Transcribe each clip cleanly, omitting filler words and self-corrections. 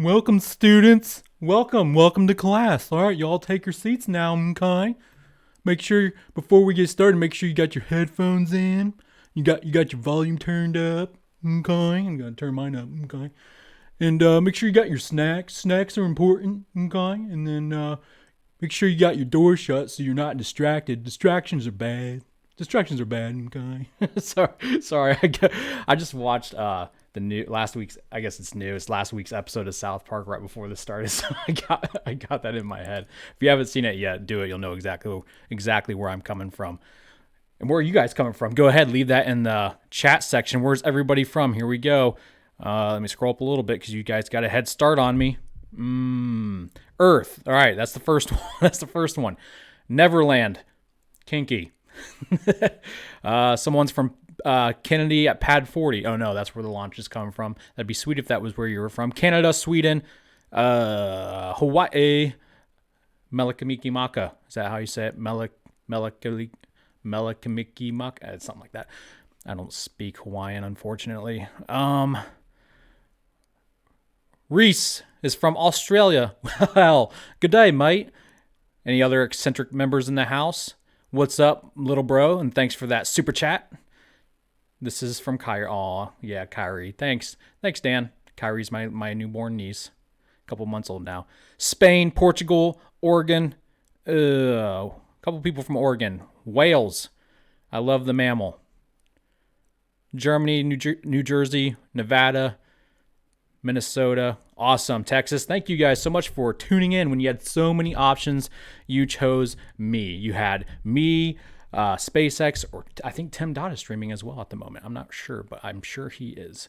Welcome, students. Welcome to class. All right, y'all take your seats now, okay? Make sure before we get started, make sure you got your headphones in. You got your volume turned up, okay? I'm gonna turn mine up, okay? And make sure you got your snacks. Snacks are important, okay? And then make sure you got your door shut so you're not distracted. Distractions are bad. Distractions are bad, okay? Sorry. I just watched the new last week's. I guess it's new. It's last week's episode of South Park right before this started. So I got that in my head. If you haven't seen it yet, do it. You'll know exactly where I'm coming from. And where are you guys coming from? Go ahead, leave that in the chat section. Where's everybody from? Here we go. Let me scroll up a little bit because you guys got a head start on me. Earth. All right, that's the first one. That's the first one. Neverland. Kinky. Someone's from Kennedy at Pad 40. Oh no, that's where the launch is coming from. That'd be sweet if that was where you were from. Canada, Sweden, Hawaii, Melakamikimaka. Is that how you say it? Melakamikimaka? It's something like that. I don't speak Hawaiian, unfortunately. Reese is from Australia. Well, good day, mate. Any other eccentric members in the house? What's up, little bro? And thanks for that super chat. This is from Kyrie. Aw, yeah, Kyrie. Thanks, Dan. Kyrie's my newborn niece. A couple months old now. Spain, Portugal, Oregon. A couple people from Oregon. Wales. I love the mammal. Germany, New Jersey, Nevada, Minnesota. Awesome. Texas. Thank you guys so much for tuning in. When you had so many options, you chose me. You had me, SpaceX, or I think Tim Dodd is streaming as well at the moment. I'm not sure, but I'm sure he is.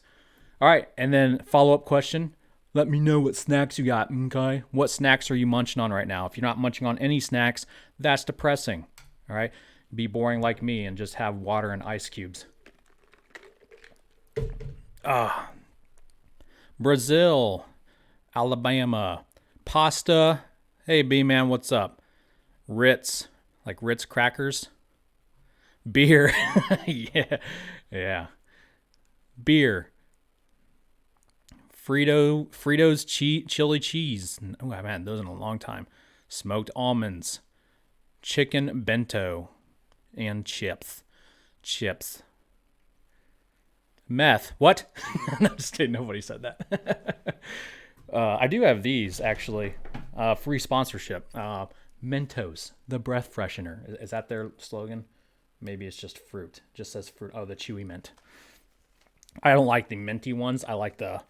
All right. And then follow-up question. Let me know what snacks you got, okay? What snacks are you munching on right now? If you're not munching on any snacks, that's depressing. All right. Be boring like me and just have water and ice cubes. Brazil, Alabama, pasta. Hey, B-Man, what's up? Ritz, like Ritz crackers. Beer. Yeah. Beer. Fritos chili cheese. Oh, I haven't had those in a long time. Smoked almonds. Chicken bento. And chips. Meth. What? No, just kidding. Nobody said that. I do have these, actually. Free sponsorship. Mentos, the breath freshener. Is that their slogan? Maybe it's just fruit. It just says fruit. Oh, the chewy mint. I don't like the minty ones. I like the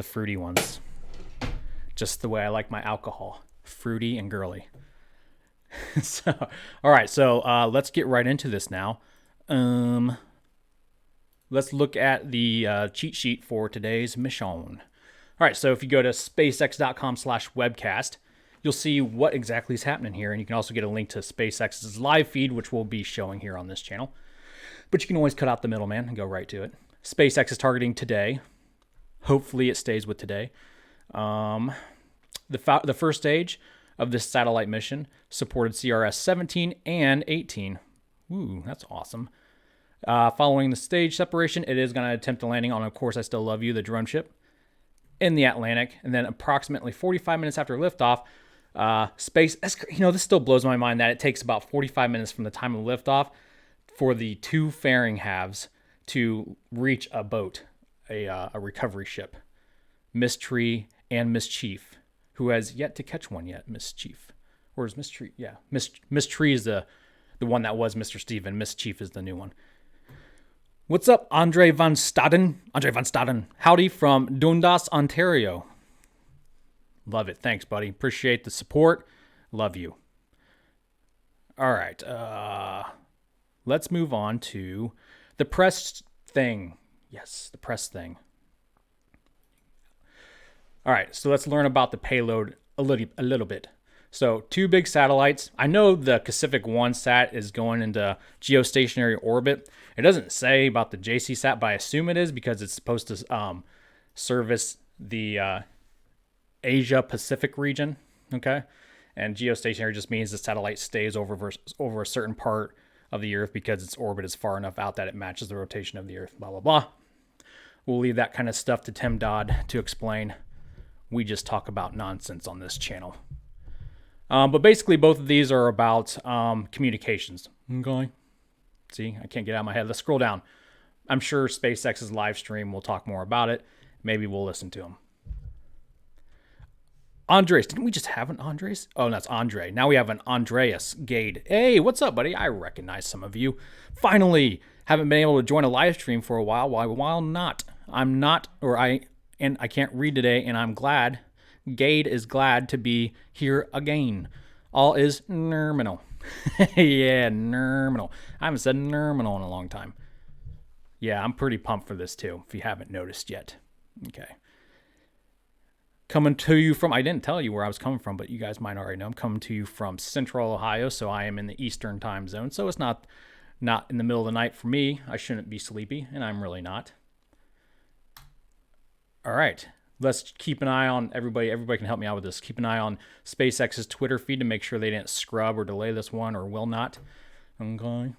fruity ones. Just the way I like my alcohol. Fruity and girly. All right. So let's get right into this now. Let's look at the cheat sheet for today's mission. All right, so if you go to spacex.com/webcast, you'll see what exactly is happening here, and you can also get a link to SpaceX's live feed, which we'll be showing here on this channel. But you can always cut out the middleman and go right to it. SpaceX is targeting today. Hopefully it stays with today. The first stage of this satellite mission supported CRS-17 and 18. Ooh, that's awesome. Following the stage separation, it is going to attempt a landing on, of course, I Still Love You, the drone ship, in the Atlantic. And then approximately 45 minutes after liftoff, this still blows my mind that it takes about 45 minutes from the time of liftoff for the two fairing halves to reach a boat, a recovery ship, Miss Tree and Miss Chief, who has yet to catch one yet, Miss Chief. Or is Miss Tree? Yeah, Miss Tree is the one that was Mr. Steven. Miss Chief is the new one. What's up, Andre Van Staden? Howdy from Dundas, Ontario. Love it. Thanks, buddy. Appreciate the support. Love you. All right. Let's move on to the press thing. Yes, the press thing. All right. So let's learn about the payload a little bit. So 2 big satellites. I know the Kacific1 sat is going into geostationary orbit. It doesn't say about the JCSAT, but I assume it is because it's supposed to service the Asia Pacific region. Okay, and geostationary just means the satellite stays over a certain part of the Earth because its orbit is far enough out that it matches the rotation of the Earth. Blah blah blah. We'll leave that kind of stuff to Tim Dodd to explain We just talk about nonsense on this channel. But basically, both of these are about communications. Okay. See, I can't get out of my head. Let's scroll down. I'm sure SpaceX's live stream will talk more about it. Maybe we'll listen to him. Andres, didn't we just have an Andres? Oh, that's Andre. Now we have an Andreas Gade. Hey, what's up, buddy? I recognize some of you. Finally, haven't been able to join a live stream for a while. Why not? I'm not, I can't read today, and I'm glad. Gade is glad to be here again. All is nominal. Yeah, nominal. I haven't said nominal in a long time. Yeah, I'm pretty pumped for this too, if you haven't noticed yet. Okay. Coming to you from, I didn't tell you where I was coming from, but you guys might already know. I'm coming to you from Central Ohio, so I am in the Eastern time zone. So it's not in the middle of the night for me. I shouldn't be sleepy, and I'm really not. All right. Let's keep an eye on everybody. Everybody can help me out with this. Keep an eye on SpaceX's Twitter feed to make sure they didn't scrub or delay this one or will not. Okay.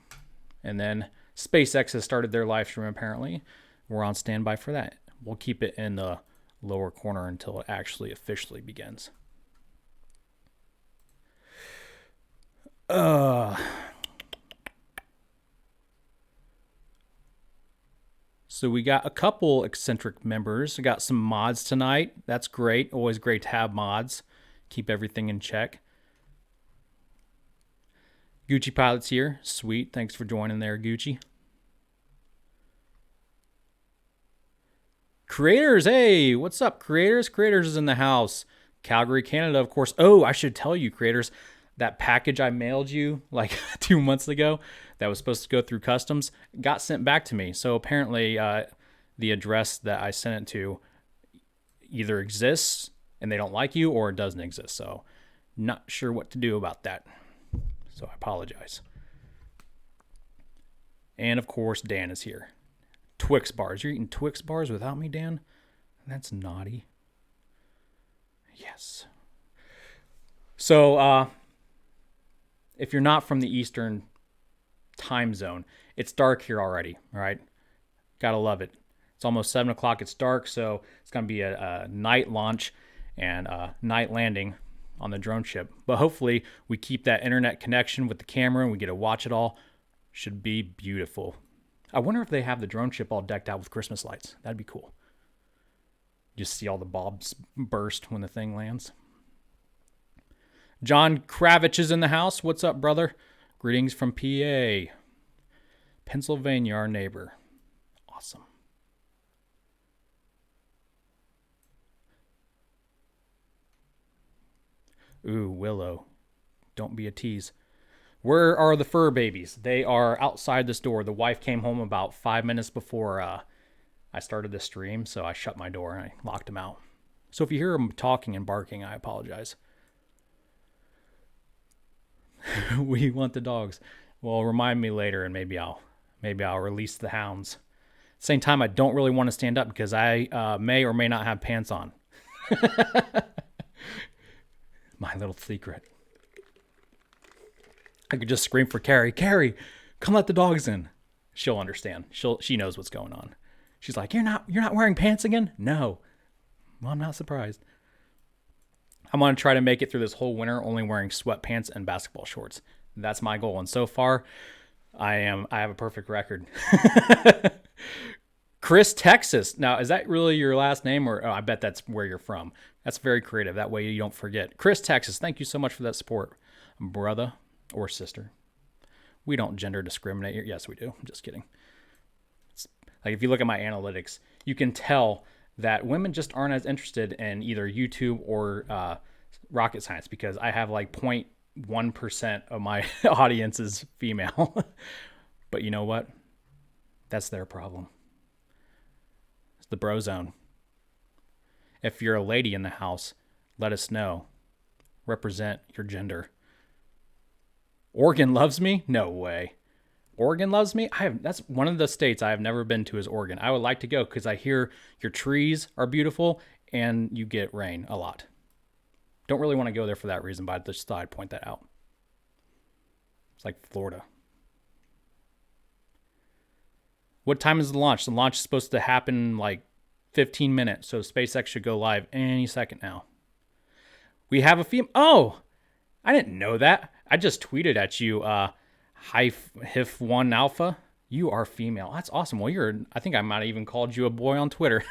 And then SpaceX has started their live stream apparently. We're on standby for that. We'll keep it in the lower corner until it actually officially begins. So we got a couple eccentric members. We got some mods tonight. That's great. Always great to have mods. Keep everything in check. Gucci Pilot's here. Sweet. Thanks for joining there, Gucci. Creators, hey, what's up, Creators? Creators is in the house. Calgary, Canada, of course. Oh, I should tell you, Creators, that package I mailed you like 2 months ago that was supposed to go through customs got sent back to me. So apparently the address that I sent it to either exists and they don't like you, or it doesn't exist. So not sure what to do about that. So I apologize. And of course, Dan is here. Twix bars. You're eating Twix bars without me, Dan? That's naughty. Yes. So, if you're not from the Eastern time zone, it's dark here already, all right? Gotta love it. It's almost 7 o'clock. It's dark, so it's going to be a night launch and a night landing on the drone ship. But hopefully, we keep that internet connection with the camera and we get to watch it all. Should be beautiful. I wonder if they have the drone ship all decked out with Christmas lights. That'd be cool. Just see all the bulbs burst when the thing lands. John Kravich is in the house. What's up, brother? Greetings from PA. Pennsylvania, our neighbor. Awesome. Ooh, Willow. Don't be a tease. Where are the fur babies? They are outside this door. The wife came home about 5 minutes before I started the stream, so I shut my door and I locked them out. So if you hear them talking and barking, I apologize. We want the dogs. Well, remind me later, and maybe I'll release the hounds. Same time, I don't really want to stand up because I may or may not have pants on. My little secret. I could just scream for Carrie. Carrie, come let the dogs in. She'll understand. She knows what's going on. She's like, you're not wearing pants again? No. Well, I'm not surprised. I'm going to try to make it through this whole winter only wearing sweatpants and basketball shorts. That's my goal. And so far, I have a perfect record. Chris, Texas. Now, is that really your last name? Or I bet that's where you're from. That's very creative. That way you don't forget. Chris, Texas, thank you so much for that support, brother or sister. We don't gender discriminate here. Yes, we do. I'm just kidding. Like if you look at my analytics, you can tell that women just aren't as interested in either YouTube or rocket science because I have like 0.1% of my audience is female. But you know what? That's their problem. It's the bro zone. If you're a lady in the house, let us know. Represent your gender. Oregon loves me? No way. Oregon loves me? That's one of the states I have never been to is Oregon. I would like to go because I hear your trees are beautiful and you get rain a lot. Don't really want to go there for that reason, but I just thought I'd point that out. It's like Florida. What time is the launch? The launch is supposed to happen like 15 minutes. So SpaceX should go live any second now. We have a female. Oh, I didn't know that. I just tweeted at you, HIF1 Alpha. You are female. That's awesome. Well, I think I might have even called you a boy on Twitter.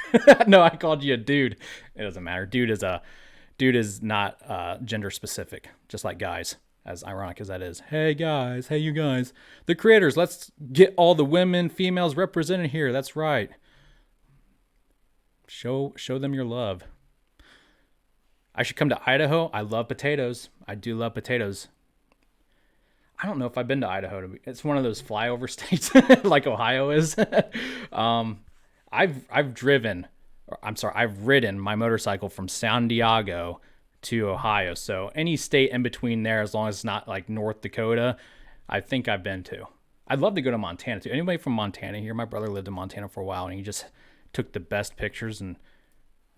No, I called you a dude. It doesn't matter. Dude is not gender specific, just like guys, as ironic as that is. Hey guys, hey you guys. The creators, let's get all the women, females represented here. That's right. Show them your love. I should come to Idaho. I love potatoes. I do love potatoes. I don't know if I've been to Idaho. It's one of those flyover states like Ohio is. I've ridden my motorcycle from San Diego to Ohio. So any state in between there, as long as it's not like North Dakota, I think I've been to. I'd love to go to Montana too. Anybody from Montana here? My brother lived in Montana for a while and he just took the best pictures, and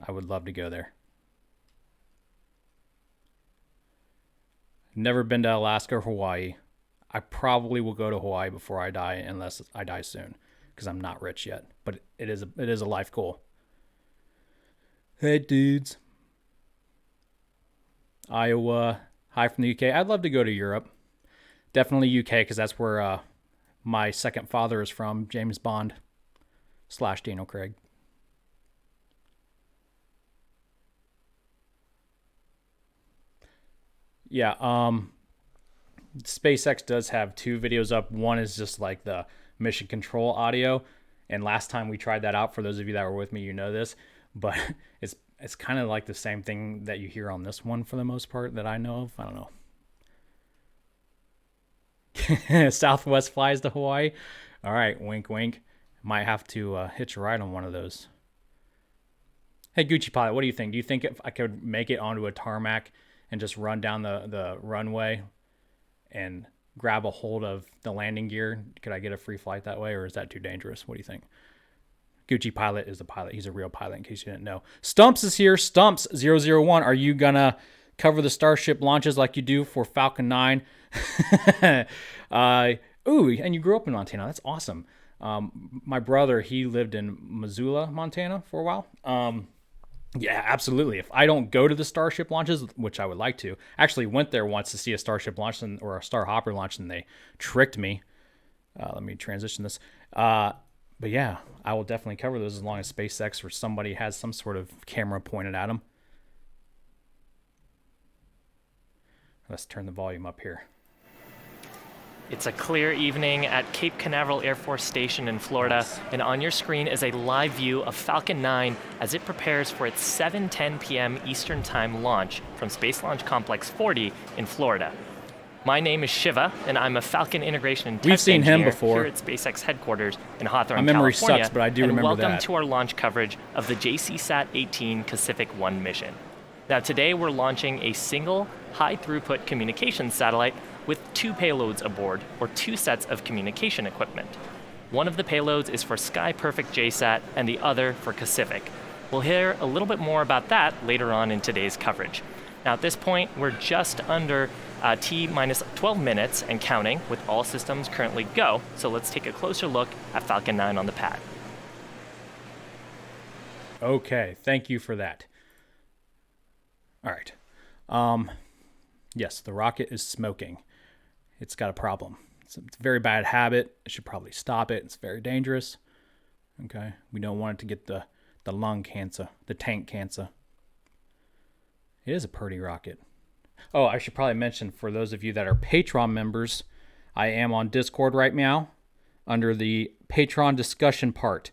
I would love to go there. Never been to Alaska or Hawaii. I probably will go to Hawaii before I die, unless I die soon, because I'm not rich yet. But it is a life goal. Hey dudes. Iowa. Hi from the UK. I'd love to go to Europe. Definitely UK, because that's where my second father is from, James Bond / Daniel Craig. Yeah, SpaceX does have 2 videos up. One is just like the mission control audio, and last time we tried that out, for those of you that were with me, you know this, but it's kind of like the same thing that you hear on this one for the most part that I know of. I don't know. Southwest flies to Hawaii. All right, wink, wink. Might have to hitch a ride on one of those. Hey, Gucci Pilot, what do you think? Do you think if I could make it onto a tarmac and just run down the runway and grab a hold of the landing gear? Could I get a free flight that way, or is that too dangerous? What do you think? Gucci Pilot is a pilot. He's a real pilot, in case you didn't know. Stumps is here. Stumps001. Are you going to cover the Starship launches like you do for Falcon 9? Ooh, and you grew up in Montana. That's awesome. My brother, he lived in Missoula, Montana for a while. Yeah, absolutely. If I don't go to the Starship launches, which I would like to, actually went there once to see a Starship launch or a Star Hopper launch, and they tricked me. Let me transition this. But yeah, I will definitely cover those as long as SpaceX or somebody has some sort of camera pointed at them. Let's turn the volume up here. It's a clear evening at Cape Canaveral Air Force Station in Florida, and on your screen is a live view of Falcon 9 as it prepares for its 7:10 p.m. Eastern Time launch from Space Launch Complex 40 in Florida. My name is Shiva, and I'm a Falcon integration and test engineer here at SpaceX headquarters in Hawthorne, My memory California. sucks, but I do remember welcome that. to our launch coverage of the JCSAT-18 Kacific1 mission. Now today we're launching a single high-throughput communications satellite with 2 payloads aboard, or 2 sets of communication equipment. One of the payloads is for Sky Perfect JSAT, and the other for Kacific. We'll hear a little bit more about that later on in today's coverage. Now at this point, we're just under T-minus 12 minutes and counting, with all systems currently go, so let's take a closer look at Falcon 9 on the pad. Okay, thank you for that. All right. Yes, the rocket is smoking. It's got a problem. It's a very bad habit. I should probably stop it. It's very dangerous. Okay, we don't want it to get the lung cancer, the tank cancer. It is a pretty rocket. Oh, I should probably mention, for those of you that are Patreon members, I am on Discord right now under the Patreon discussion part.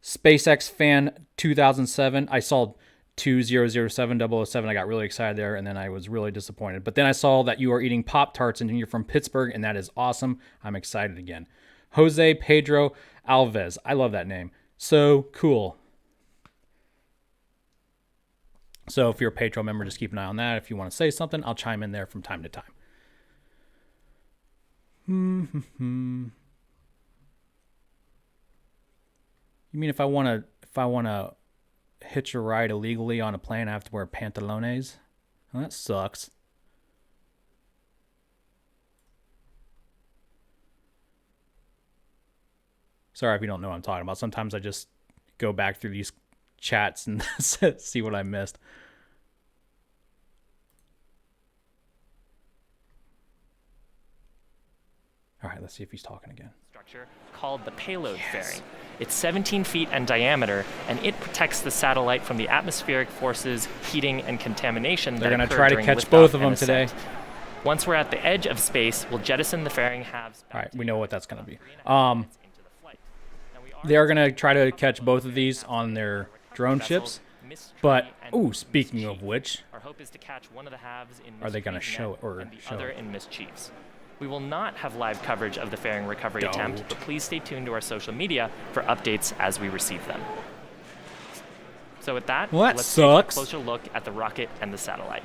SpaceX Fan 2007. I saw 2007007. I got really excited there, and then I was really disappointed. But then I saw that you are eating Pop-Tarts and you're from Pittsburgh, and that is awesome. I'm excited again. Jose Pedro Alves. I love that name. So cool. So if you're a Patreon member, just keep an eye on that. If you want to say something, I'll chime in there from time to time. You mean if I want to hitch a ride illegally on a plane, I have to wear pantalones? Well, that sucks. Sorry if you don't know what I'm talking about. Sometimes I just go back through these chats and see what I missed. All right, let's see if he's talking again. Structure called the Payload fairing. It's 17 feet in diameter, and it protects the satellite from the atmospheric forces, heating, and contamination They're that going to occur try to during catch liftoff both of and them today. ascent. Once we're at the edge of space, we'll jettison the fairing halves. All right, we know what that's going to be. Into the flight. Now, we are They are going to try to catch both of these on their drone ships. But, ooh, speaking of which, our hope is to catch one of the halves in are they going to Mischief's show net it or and the show other it? in Mischief's? We will not have live coverage of the fairing recovery attempt, but please stay tuned to our social media for updates as we receive them. So with that, Well, that let's sucks. take a closer look at the rocket and the satellite.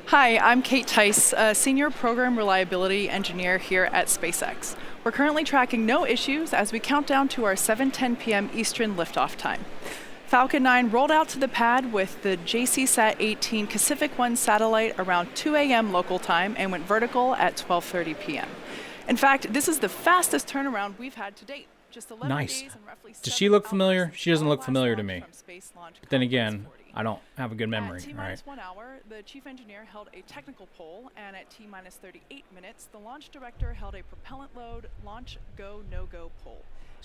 Hi, I'm Kate Tice, a Senior Program Reliability Engineer here at SpaceX. We're currently tracking no issues as we count down to our 7:10 p.m. Eastern liftoff time. Falcon 9 rolled out to the pad with the JCSAT-18 Kacific1 satellite around 2 a.m. local time and went vertical at 12:30 p.m. In fact, this is the fastest turnaround we've had to date. Just 11 Nice. days and roughly Does she 7 look hours familiar? since She doesn't our look last familiar to launch me. from Space Launch But then Complex again, 40. I don't have a good memory. At All right. T-1 hour, the chief engineer held a technical poll, and at T-minus 38 minutes, the launch director held a propellant load, launch, go, no-go poll.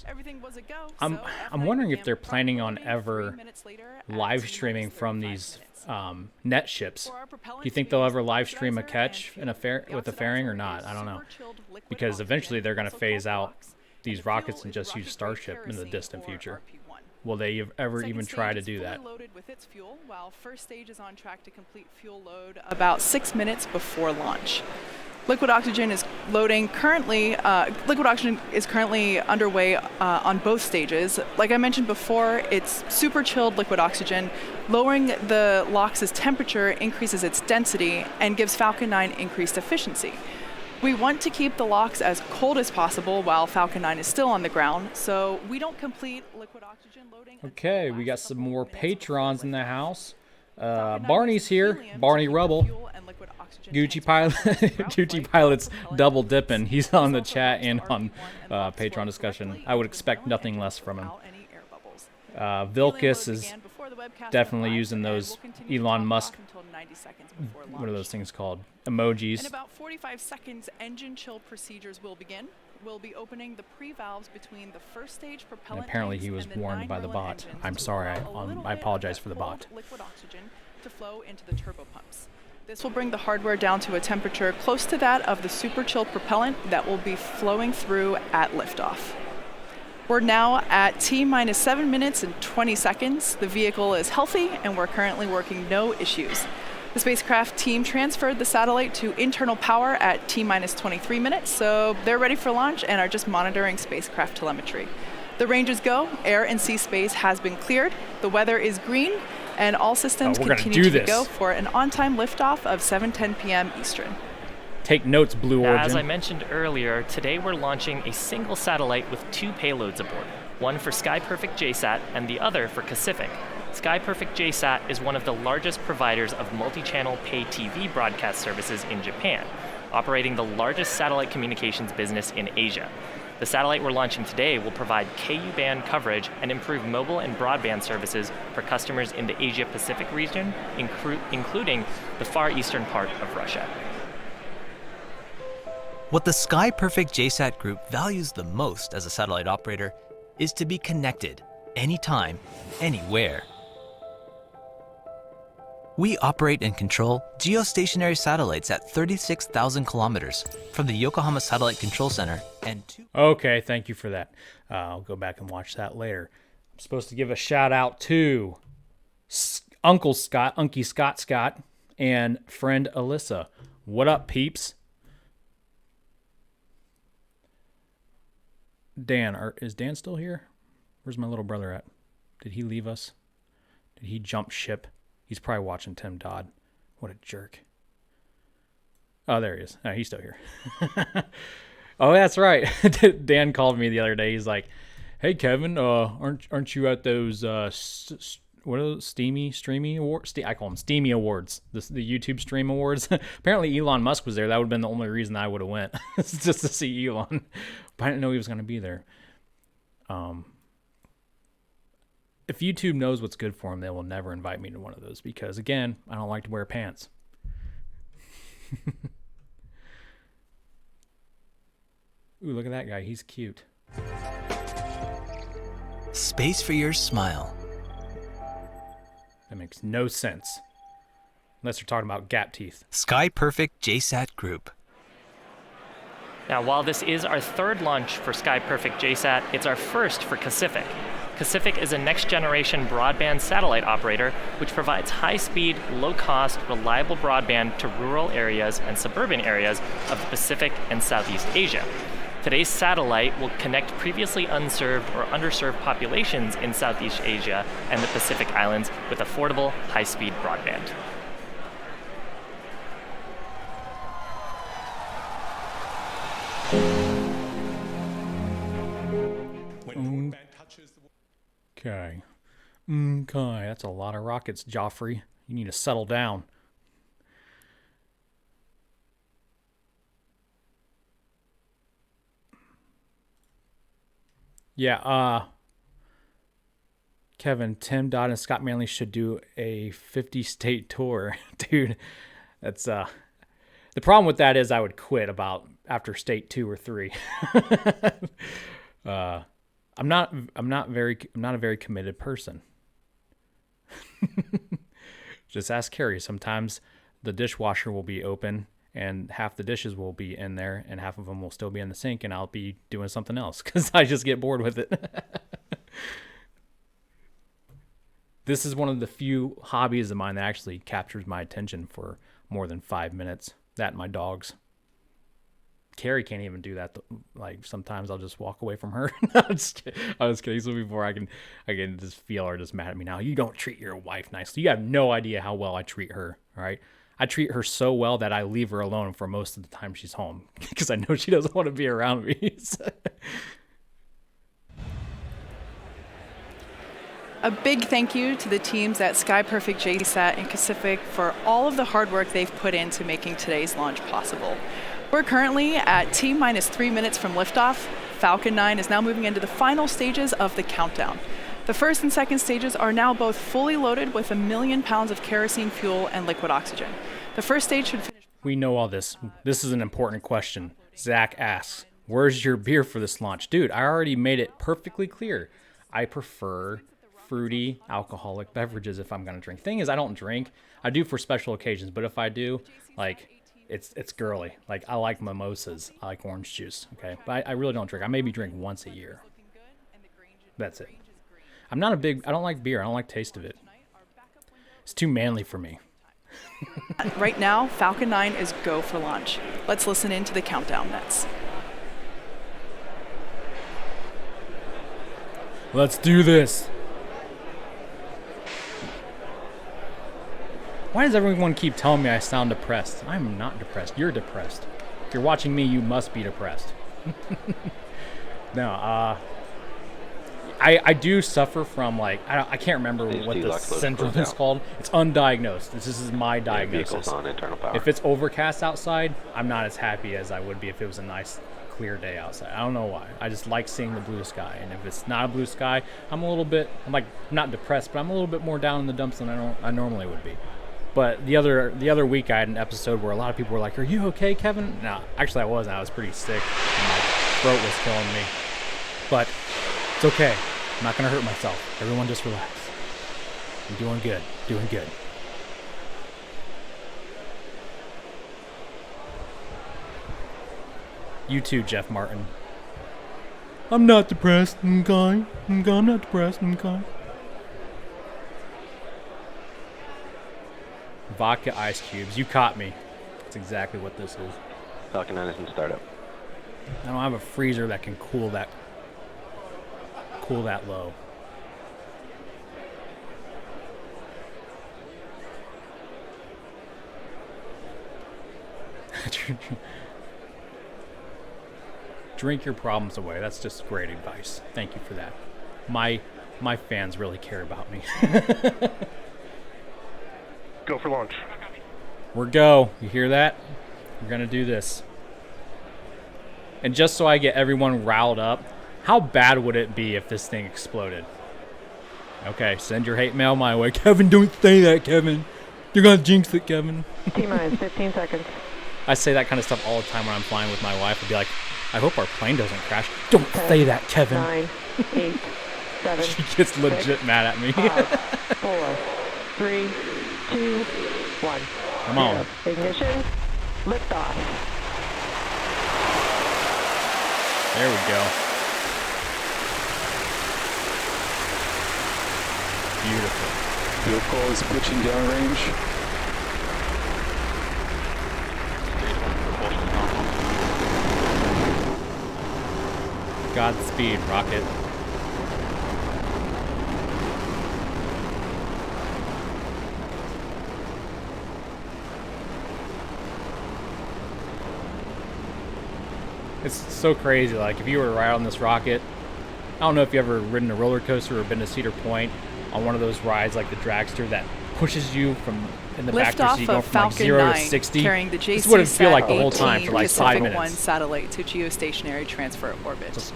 Everything was a go. I'm so wondering if F9 they're began planning on propelling ever 3 minutes later at live T-minus streaming from 35 these minutes. net ships. For our propellant, Do you think we they'll used ever live stream a oxidizer catch and in a fuel. The with a fairing or oxidizer not? is I don't know. super-chilled liquid Because eventually oxygen, they're going to also phase called out ROX, these and the rockets fuel and is just use rocket-grade Starship in the kerosene, distant or future. RP1. Will they ever Second even stage try to is do fully that? loaded with its fuel, while first stage is on track to complete fuel load about 6 minutes before launch. Liquid oxygen is loading currently. Liquid oxygen is currently underway on both stages. Like I mentioned before, it's super chilled liquid oxygen. Lowering the LOX's temperature increases its density and gives Falcon 9 increased efficiency. We want to keep the LOX as cold as possible while Falcon 9 is still on the ground, so we don't complete liquid oxygen loading. until Okay, the we got last some couple of more minutes before patrons in the liftoff. house. Falcon 9 Barney's uses here. helium to Barney keep the Rubble. fuel and liquid oxygen Gucci tanks Pilot. pressurized throughout Gucci flight Pilot's while propellant double deflates. dipping. He's This on the also chat helps and the on RP1 and LOX Patreon flow discussion. correctly I would into the expect Merlin nothing engine less from him. without any air bubbles. Vilkis Helium load is began before the webcast definitely went live using and those will continue to Elon top Musk, off until 90 seconds before what are launch. those things called? In Emojis. about 45 seconds, engine chill procedures will begin. We'll be opening the pre-valves between the first stage And propellant apparently tanks he was and the warned 9 by the Merlin bot. engines I'm to sorry, allow a little I bit of apologize that for the cold bot. liquid oxygen to flow into the turbopumps. This will bring the hardware down to a temperature close to that of the super chilled propellant that will be flowing through at liftoff. We're now at T-minus 7 minutes and 20 seconds. The vehicle is healthy and we're currently working no issues. The spacecraft team transferred the satellite to internal power at T-minus 23 minutes, so they're ready for launch and are just monitoring spacecraft telemetry. The range is go, air and sea space has been cleared, the weather is green, and all systems we're gonna continue do to this. go for an on-time liftoff of 7:10 p.m. Eastern. Take notes, Blue Now, Origin. as I mentioned earlier, today we're launching a single satellite with 2 payloads aboard, one for SkyPerfect JSAT and the other for Kacific. SkyPerfect JSAT is one of the largest providers of multi-channel pay TV broadcast services in Japan, operating the largest satellite communications business in Asia. The satellite we're launching today will provide KU band coverage and improve mobile and broadband services for customers in the Asia-Pacific region, including the far eastern part of Russia. What the SkyPerfect JSAT group values the most as a satellite operator is to be connected anytime, anywhere. We operate and control geostationary satellites at 36,000 kilometers from the Yokohama Satellite Control Center and Okay, thank you for that. I'll go back and watch that later. I'm supposed to give a shout out to Uncle Scott, Unky Scott, and friend Alyssa. What up, peeps? Dan, is Dan still here? Where's my little brother at? Did he leave us? Did he jump ship? He's probably watching Tim Dodd. What a jerk. Oh, there he is. Oh, he's still here. Oh, that's right. Dan called me the other day. He's like, "Hey, Kevin, aren't you at those what are those Streamy awards? I call them Steamy Awards. The YouTube Stream Awards. Apparently, Elon Musk was there. That would have been the only reason I would have went, just to see Elon. But I didn't know he was going to be there. if YouTube knows what's good for them, they will never invite me to one of those because, again, I don't like to wear pants. Ooh, look at that guy. He's cute. Space for your smile. That makes no sense. Unless you're talking about gap teeth. Sky Perfect JSAT Group. Now, while this is our third launch for Sky Perfect JSAT, it's our first for Kacific. Kacific is a next-generation broadband satellite operator which provides high-speed, low-cost, reliable broadband to rural areas and suburban areas of the Pacific and Southeast Asia. Today's satellite will connect previously unserved or underserved populations in Southeast Asia and the Pacific Islands with affordable, high-speed broadband. Okay. Okay, that's a lot of rockets, Joffrey. You need to settle down. Yeah, Kevin, Tim Dodd and Scott Manley should do a 50-state tour. Dude, that's, the problem with that is I would quit about after state 2 or 3. I'm not a very committed person. Just ask Carrie. Sometimes the dishwasher will be open and half the dishes will be in there and half of them will still be in the sink and I'll be doing something else because I just get bored with it. This is one of the few hobbies of mine that actually captures my attention for more than 5 minutes. That and my dogs. Carrie can't even do that. Like sometimes I'll just walk away from her. I was kidding. So before I can just feel her just mad at me now. You don't treat your wife nicely. You have no idea how well I treat her. All right. I treat her so well that I leave her alone for most of the time she's home because I know she doesn't want to be around me. A big thank you to the teams at Sky Perfect JSAT and Kacific for all of the hard work they've put into making today's launch possible. We're currently at T-minus 3 minutes from liftoff. Falcon 9 is now moving into the final stages of the countdown. The first and second stages are now both fully loaded with 1 million pounds of kerosene fuel and liquid oxygen. The first stage should finish. We know all this. This is an important question. Zach asks, where's your beer for this launch? Dude, I already made it perfectly clear. I prefer fruity alcoholic beverages if I'm going to drink. Thing is, I don't drink. I do for special occasions, but if I do, like, it's girly. Like, I like mimosas. I like orange juice, okay? But I really don't drink. I maybe drink once a year. That's it. I don't like beer. I don't like the taste of it. It's too manly for me. Right now, Falcon 9 is go for launch. Let's listen into the countdown nets. Let's do this. Why does everyone keep telling me I sound depressed? I'm not depressed. You're depressed. If you're watching me, you must be depressed. No, I do suffer from, like, I can't remember what the syndrome is called. It's undiagnosed. This is my diagnosis. On internal power. If it's overcast outside, I'm not as happy as I would be if it was a nice, clear day outside. I don't know why. I just like seeing the blue sky. And if it's not a blue sky, I'm not depressed, but I'm a little bit more down in the dumps than I normally would be. But the other week I had an episode where a lot of people were like, "Are you okay, Kevin?" No, actually I wasn't. I was pretty sick and my throat was killing me. But it's okay. I'm not gonna hurt myself. Everyone just relax. I'm doing good. Doing good. You too, Jeff Martin. I'm not depressed, okay? I'm not depressed, okay? Vodka ice cubes. You caught me. That's exactly what this is. Falcon 9 is in startup. I don't have a freezer that can cool that low. Drink your problems away. That's just great advice. Thank you for that. My fans really care about me. Go for launch. We're go. You hear that? We're gonna do this. And just so I get everyone riled up, how bad would it be if this thing exploded? Okay, send your hate mail my way. Kevin, don't say that, Kevin. You're gonna jinx it, Kevin. T-minus 15 seconds. I say that kind of stuff all the time when I'm flying with my wife. I'd be like, I hope our plane doesn't crash. Don't say that, Kevin. 9, 8, 7. She gets legit mad at me. 5, 4, 3, 2, 1. Come on. Ignition. Liftoff. There we go. Beautiful. Vehicle is pitching downrange. Godspeed, rocket. It's so crazy. Like, if you were to ride on this rocket, I don't know if you ever ridden a roller coaster or been to Cedar Point on one of those rides like the dragster that pushes you from in the back so you go Liftoff of from like Falcon 0 to 9, 60. carrying the This is what it feel like the whole JCSAT-18 time for like 5 Kacific1 minutes. satellite to geostationary transfer orbit. Just-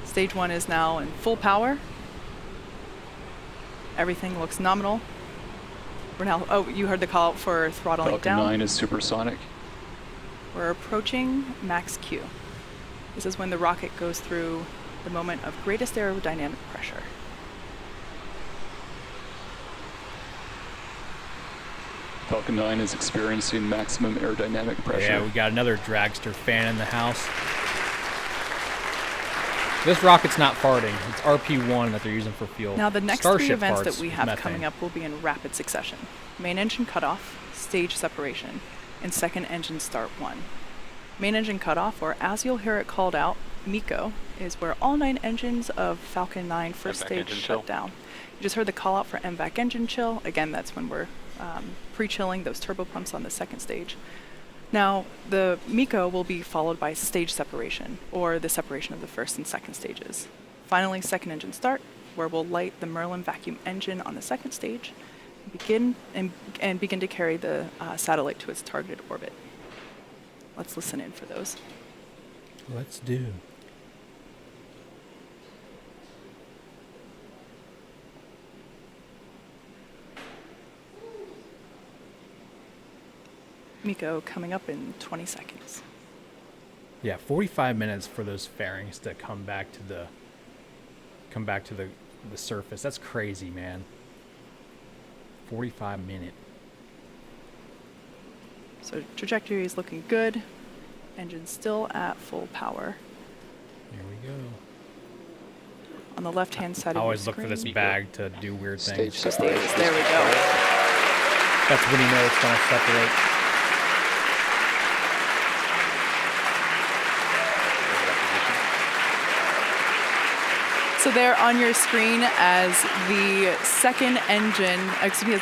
Stage 1 is now in full power. Everything looks nominal. We're now, oh, you heard the call out for throttling Falcon down. 9 is supersonic. We're approaching max Q. This is when the rocket goes through the moment of greatest aerodynamic pressure. Falcon 9 is experiencing maximum aerodynamic pressure. Yeah, we got another dragster fan in the house. This rocket's not farting. It's RP1 that they're using for fuel. Now the next Starship three events farts that we have methane. coming up will be in rapid succession. Main engine cutoff, stage separation, and second engine start 1. Main engine cutoff, or as you'll hear it called out, MECO, is where all 9 engines of Falcon 9 first stage shut down. You just heard the call out for MVAC engine chill. Again, that's when we're pre-chilling those turbopumps on the second stage. Now, the MECO will be followed by stage separation, or the separation of the first and second stages. Finally, second engine start, where we'll light the Merlin vacuum engine on the second stage, begin to carry the satellite to its targeted orbit. Let's listen in for those. Let's do. MECO coming up in 20 seconds. Yeah, 45 minutes for those fairings to come back to the surface. That's crazy, man. 45 minutes. So trajectory is looking good. Engine still at full power. Here we go. On the left-hand side I of always your look for screen. this bag to do weird Stage things. separation. There we go. That's when you know it's going to separate. So there on your screen, as the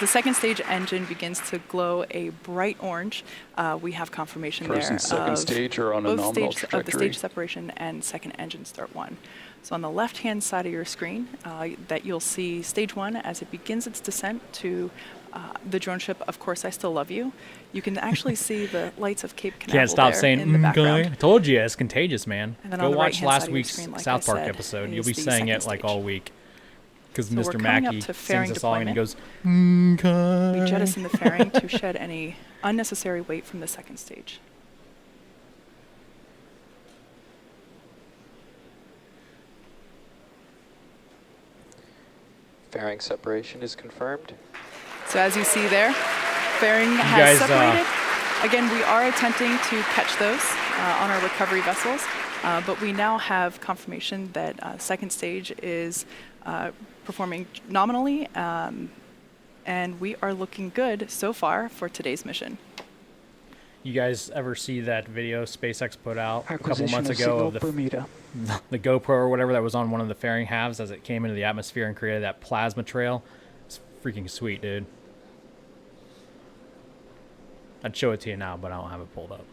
second stage engine begins to glow a bright orange, we have confirmation First there and second of stage are on a both nominal stages of the trajectory. stage separation and second engine start 1. So on the left-hand side of your screen, that you'll see stage 1 as it begins its descent to the drone ship, Of Course I Still Love You. You can actually see the lights of Cape Canaveral Can't stop there saying in the background. I told you, it's contagious, man. And then Go on the watch right-hand last side of your week's screen, like South I Park said, episode. You'll is be the saying it second like stage. all week. Because So we're Mr. coming up Mackey to sings fairing a song and he goes, We jettison the fairing to shed any unnecessary weight from the second stage. Fairing separation is confirmed. So as you see there, fairing guys, has separated. Again, we are attempting to catch those on our recovery vessels, but we now have confirmation that second stage is performing nominally, and we are looking good so far for today's mission. you guys ever see that video SpaceX put out a couple Acquisition months of ago signal of the Bermuda. the GoPro or whatever that was on one of the fairing halves as it came into the atmosphere and created that plasma trail? It's freaking sweet, dude. I'd show it to you now, but I don't have it pulled up.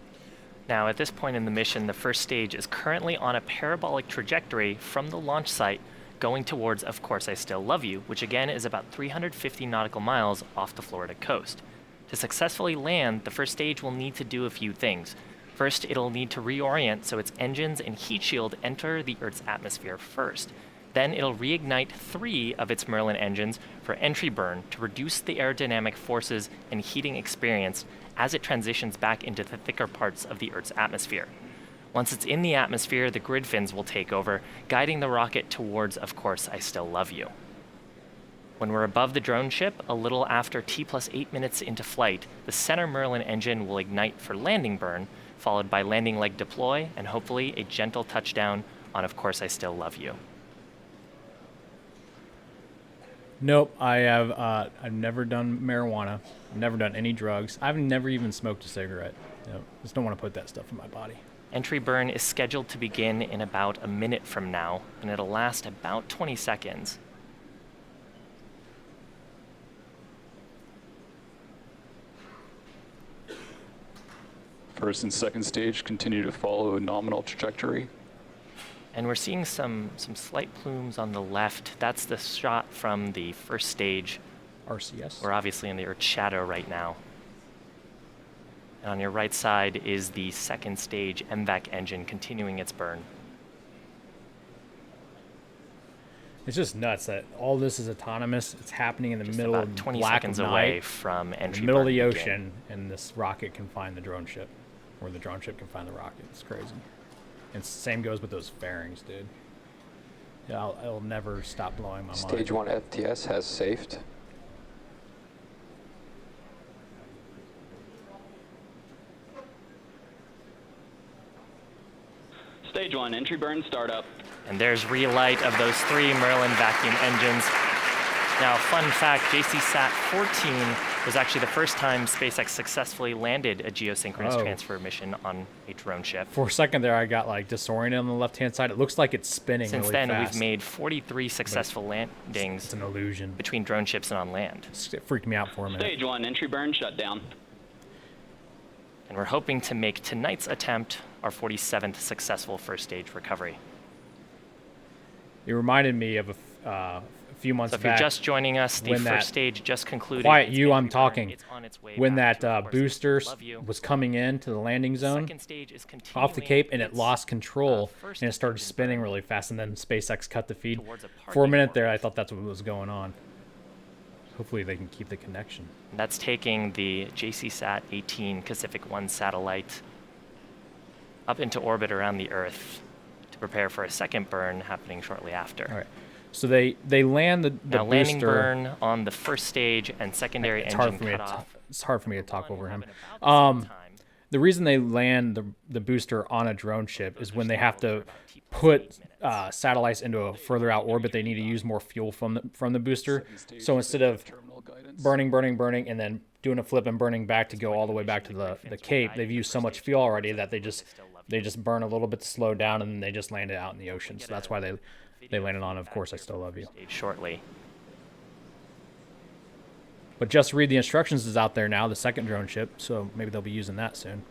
Now, at this point in the mission, the first stage is currently on a parabolic trajectory from the launch site going towards Of Course I Still Love You, which again is about 350 nautical miles off the Florida coast. To successfully land, the first stage will need to do a few things. First, it'll need to reorient so its engines and heat shield enter the Earth's atmosphere first. Then it'll reignite 3 of its Merlin engines for entry burn to reduce the aerodynamic forces and heating experienced as it transitions back into the thicker parts of the Earth's atmosphere. Once it's in the atmosphere, the grid fins will take over, guiding the rocket towards, of course, I Still Love You. When we're above the drone ship, a little after T+8 minutes into flight, the center Merlin engine will ignite for landing burn, followed by landing leg deploy, and hopefully a gentle touchdown on Of Course I Still Love You. Nope, I've never done marijuana. I've never done any drugs. I've never even smoked a cigarette. No, just don't want to put that stuff in my body. Entry burn is scheduled to begin in about a minute from now, and it'll last about 20 seconds. First and second stage continue to follow a nominal trajectory. And we're seeing some slight plumes on the left. That's the shot from the first stage. RCS. We're obviously in the Earth's shadow right now. And on your right side is the second stage MVAC engine continuing its burn. It's just nuts that all this is autonomous. It's happening in the Just middle about of 20 black seconds night, away from in entry the middle of burn the to begin. ocean, and this rocket can find the drone ship, or the drone ship can find the rocket. It's crazy. And same goes with those fairings, dude. Yeah, I'll never stop blowing my mind. Stage 1 FTS has safed. Stage 1, entry burn startup. And there's relight of those 3 Merlin vacuum engines. Now, fun fact, JCSAT-18 was actually the first time SpaceX successfully landed a geosynchronous transfer mission on a drone ship. For a second there, I got like disoriented on the left-hand side. It looks like it's spinning Since really then, fast. we've made 43 successful landings It's an illusion. between drone ships and on land. It freaked me out for a minute. Stage 1, entry burn shut down. And we're hoping to make tonight's attempt our 47th successful first stage recovery. It reminded me of a few months So if back. you're just joining us, the when that- first stage just concluded. Quiet, its you, I'm entry burn. talking. It's on its way When back that to, of course, booster Love You. was coming into the landing zone Second stage is off the continuing Cape, and it its, lost control, first and it started engine spinning burn really fast, and then SpaceX cut the feed. towards a For a parking minute there, I orbit. thought that's what was going on. Hopefully they can keep the connection. And that's taking the JCSAT-18 Kacific1 satellite up into orbit around the Earth to prepare for a second burn happening shortly after. All right. So they land the Now, landing booster. burn on the first stage and secondary It's engine hard for me to cutoff. it's hard for me to talk over him. happen about the same time. The reason they land the booster on a drone ship is when they have to put satellites into a further out orbit, they need to use more fuel from the booster. Second stage So instead of terminal guidance. burning, and then doing a flip and burning back to go all the way back to the Cape, they've used so much fuel already that they just burn a little bit to slow down, and then they just land it out in the ocean. So that's why they landed on Of Course I Still Love You. Stage shortly. But Just Read the Instructions is out there now, the second drone ship, so maybe they'll be using that soon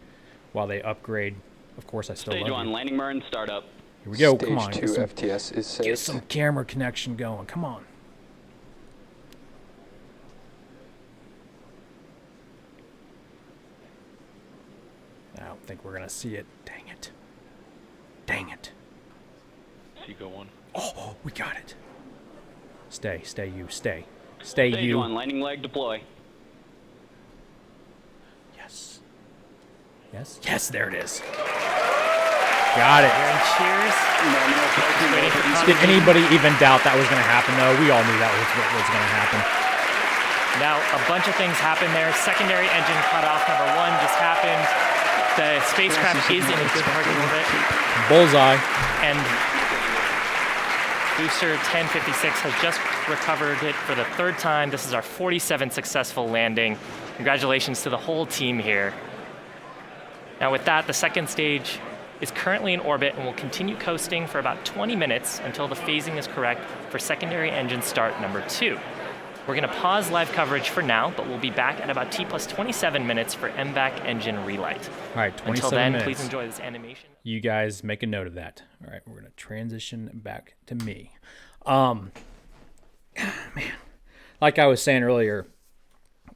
while they upgrade Of Course I Still Stage Love 1, You. landing burn startup. Here we go, Stage come on. 2 Get some, FTS is safe. get some camera connection going, come on. I don't think we're going to see it. Dang it. Dang it. Seagull 1. Oh, we got it. Stay, you, stay. Stay, Stage you. 1, landing leg deploy. Yes. Yes? Yes, there it is. Got it. And cheers. Nominal parking Waiting for orbit. Did anybody even doubt that was going to happen, though? We all knew that was what was going to happen. Now, a bunch of things happened there. Secondary engine cutoff number 1 just happened. The spacecraft is in a good parking orbit. Bullseye. And booster 1056 has just recovered it for the 3rd time. This is our 47th successful landing. Congratulations to the whole team here. Now with that, the second stage is currently in orbit and will continue coasting for about 20 minutes until the phasing is correct for secondary engine start number 2. We're going to pause live coverage for now, but we'll be back at about T+27 minutes for MVAC engine relight. All right, 27 Until then, minutes. please enjoy this animation. You guys make a note of that. All right, we're going to transition back to me. Man, like I was saying earlier,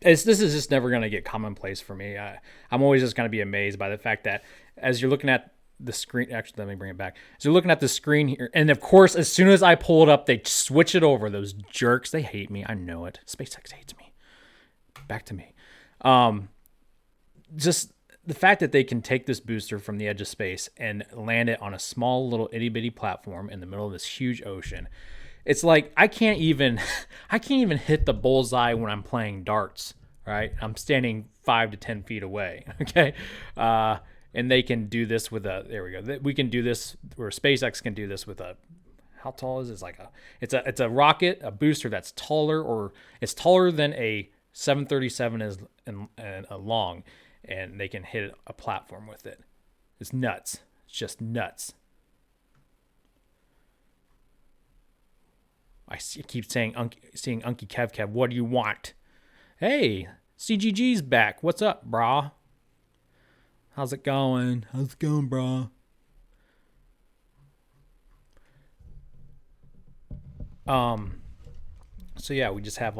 this is just never going to get commonplace for me. I'm always just going to be amazed by the fact that as you're looking at the screen. Actually, let me bring it back. So you're looking at the screen here. And of course, as soon as I pull it up, they switch it over. Those jerks, they hate me. I know it. SpaceX hates me. Back to me. Just the fact that they can take this booster from the edge of space and land it on a small little itty bitty platform in the middle of this huge ocean. It's like I can't even hit the bullseye when I'm playing darts, right? I'm standing 5 to 10 feet away, okay? And they can do this with there we go. We can do this, or SpaceX can do this with how tall is this? It's a rocket, a booster that's taller, or it's taller than a 737 is long, and they can hit a platform with it. It's nuts. It's just nuts. I keep saying, seeing Unky Kev, what do you want? Hey, CGG's back. What's up, brah? How's it going? How's it going, brah? So yeah, we just have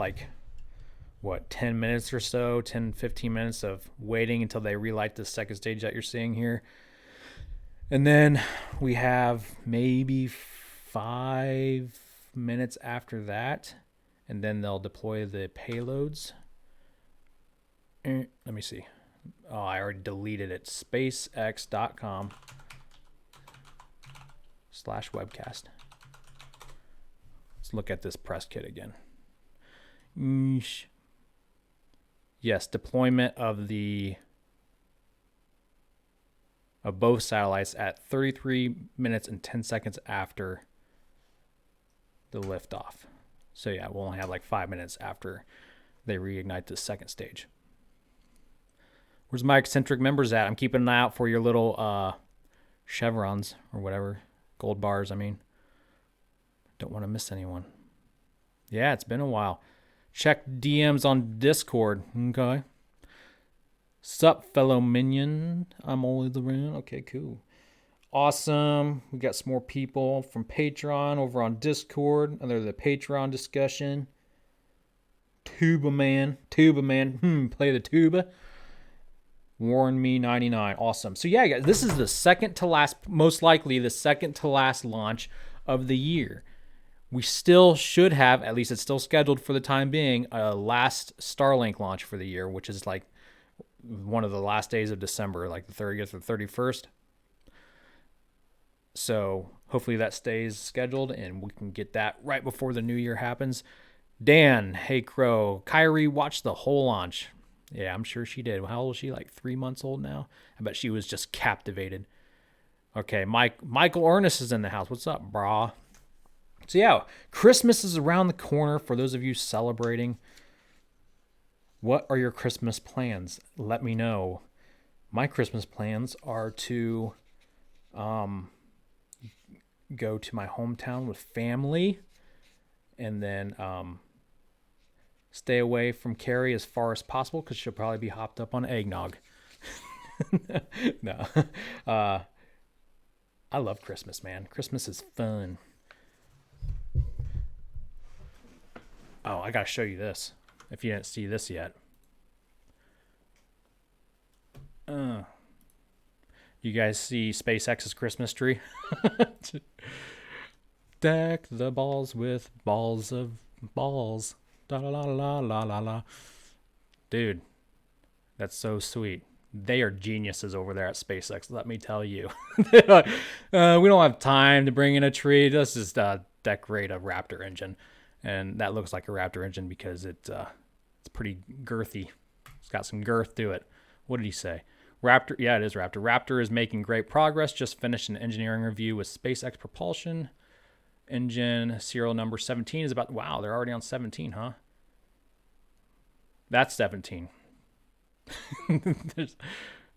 10 minutes or so, 10, 15 minutes of waiting until they relight the second stage that you're seeing here. And then we have maybe 5 minutes after that, and then they'll deploy the payloads. Let me see. Oh, I already deleted it. SpaceX.com/webcast. Let's look at this press kit again. Yes, deployment of both satellites at 33 minutes and 10 seconds after the liftoff. So yeah, we'll only have 5 minutes after they reignite the second stage. Where's my eccentric members at? I'm keeping an eye out for your little chevrons or whatever. Gold bars, I mean. Don't want to miss anyone. Yeah, it's been a while. Check DMs on Discord. Okay. Sup, fellow minion. I'm always around. Okay, cool. Awesome. We got some more people from Patreon over on Discord. Under the Patreon discussion. Tuba man. Play the tuba. Warn me 99. Awesome. So yeah, guys, this is the second to last, most likely the second to last launch of the year. We still should have, at least it's still scheduled for the time being, a last Starlink launch for the year, which is one of the last days of December, the 30th or 31st. So hopefully that stays scheduled and we can get that right before the new year happens. Dan, hey Crow, Kyrie watched the whole launch. Yeah, I'm sure she did. How old is she? 3 months old now? I bet she was just captivated. Okay, Michael Ernest is in the house. What's up, brah? So yeah, Christmas is around the corner for those of you celebrating. What are your Christmas plans? Let me know. My Christmas plans are to go to my hometown with family and then stay away from Carrie as far as possible because she'll probably be hopped up on eggnog. No. I love Christmas, man. Christmas is fun. Oh, I got to show you this if you didn't see this yet. You guys see SpaceX's Christmas tree? Deck the balls with balls of balls. Da la la la la la la. Dude, that's so sweet. They are geniuses over there at SpaceX, let me tell you. We don't have time to bring in a tree. Let's just decorate a Raptor engine. And that looks like a Raptor engine because it's pretty girthy. It's got some girth to it. What did he say? Raptor, yeah, it is Raptor. Raptor is making great progress. Just finished an engineering review with SpaceX propulsion. Engine serial number 17 is about, wow, they're already on 17, huh? That's 17.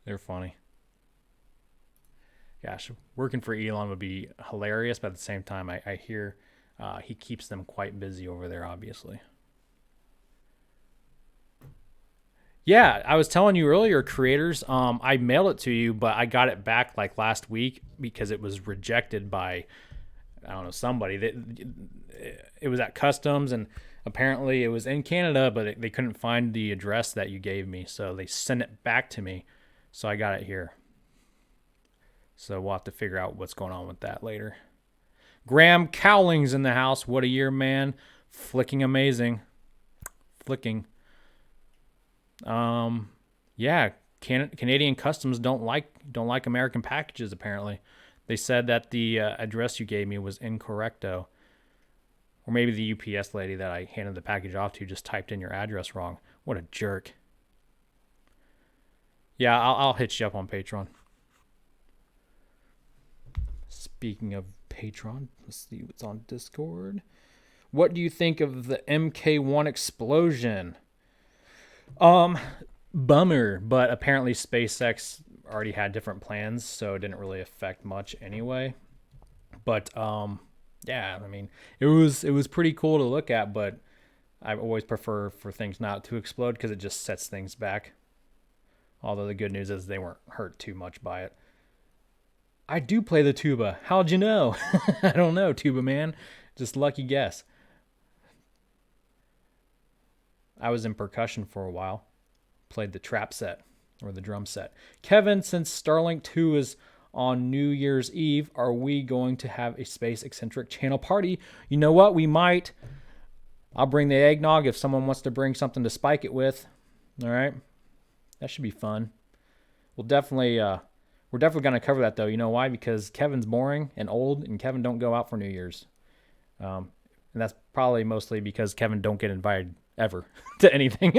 They're funny. Gosh, working for Elon would be hilarious, but at the same time, I hear he keeps them quite busy over there, obviously. Yeah, I was telling you earlier, creators, I mailed it to you, but I got it back last week because it was rejected by, I don't know, somebody. It was at customs, and apparently it was in Canada, but they couldn't find the address that you gave me, so they sent it back to me. So I got it here. So we'll have to figure out what's going on with that later. Graham Cowling's in the house. What a year, man. Flicking amazing. Flicking. Yeah, Canadian Customs don't like American packages, apparently. They said that the address you gave me was incorrecto. Or maybe the UPS lady that I handed the package off to just typed in your address wrong. What a jerk. Yeah, I'll hit you up on Patreon. Speaking of Patreon, let's see what's on Discord. What do you think of the MK1 explosion? Bummer, but apparently SpaceX already had different plans, so it didn't really affect much anyway. But yeah, I mean, it was pretty cool to look at, but I always prefer for things not to explode because it just sets things back. Although the good news is they weren't hurt too much by it. I do play the tuba. How'd you know? I don't know, tuba man. Just lucky guess. I was in percussion for a while. Played the trap set or the drum set. Kevin, since Starlink 2 is on New Year's Eve, are we going to have a Space Eccentric channel party? You know what? We might. I'll bring the eggnog if someone wants to bring something to spike it with. All right. That should be fun. We're definitely going to cover that, though. You know why? Because Kevin's boring and old, and Kevin don't go out for New Year's. And that's probably mostly because Kevin don't get invited ever to anything.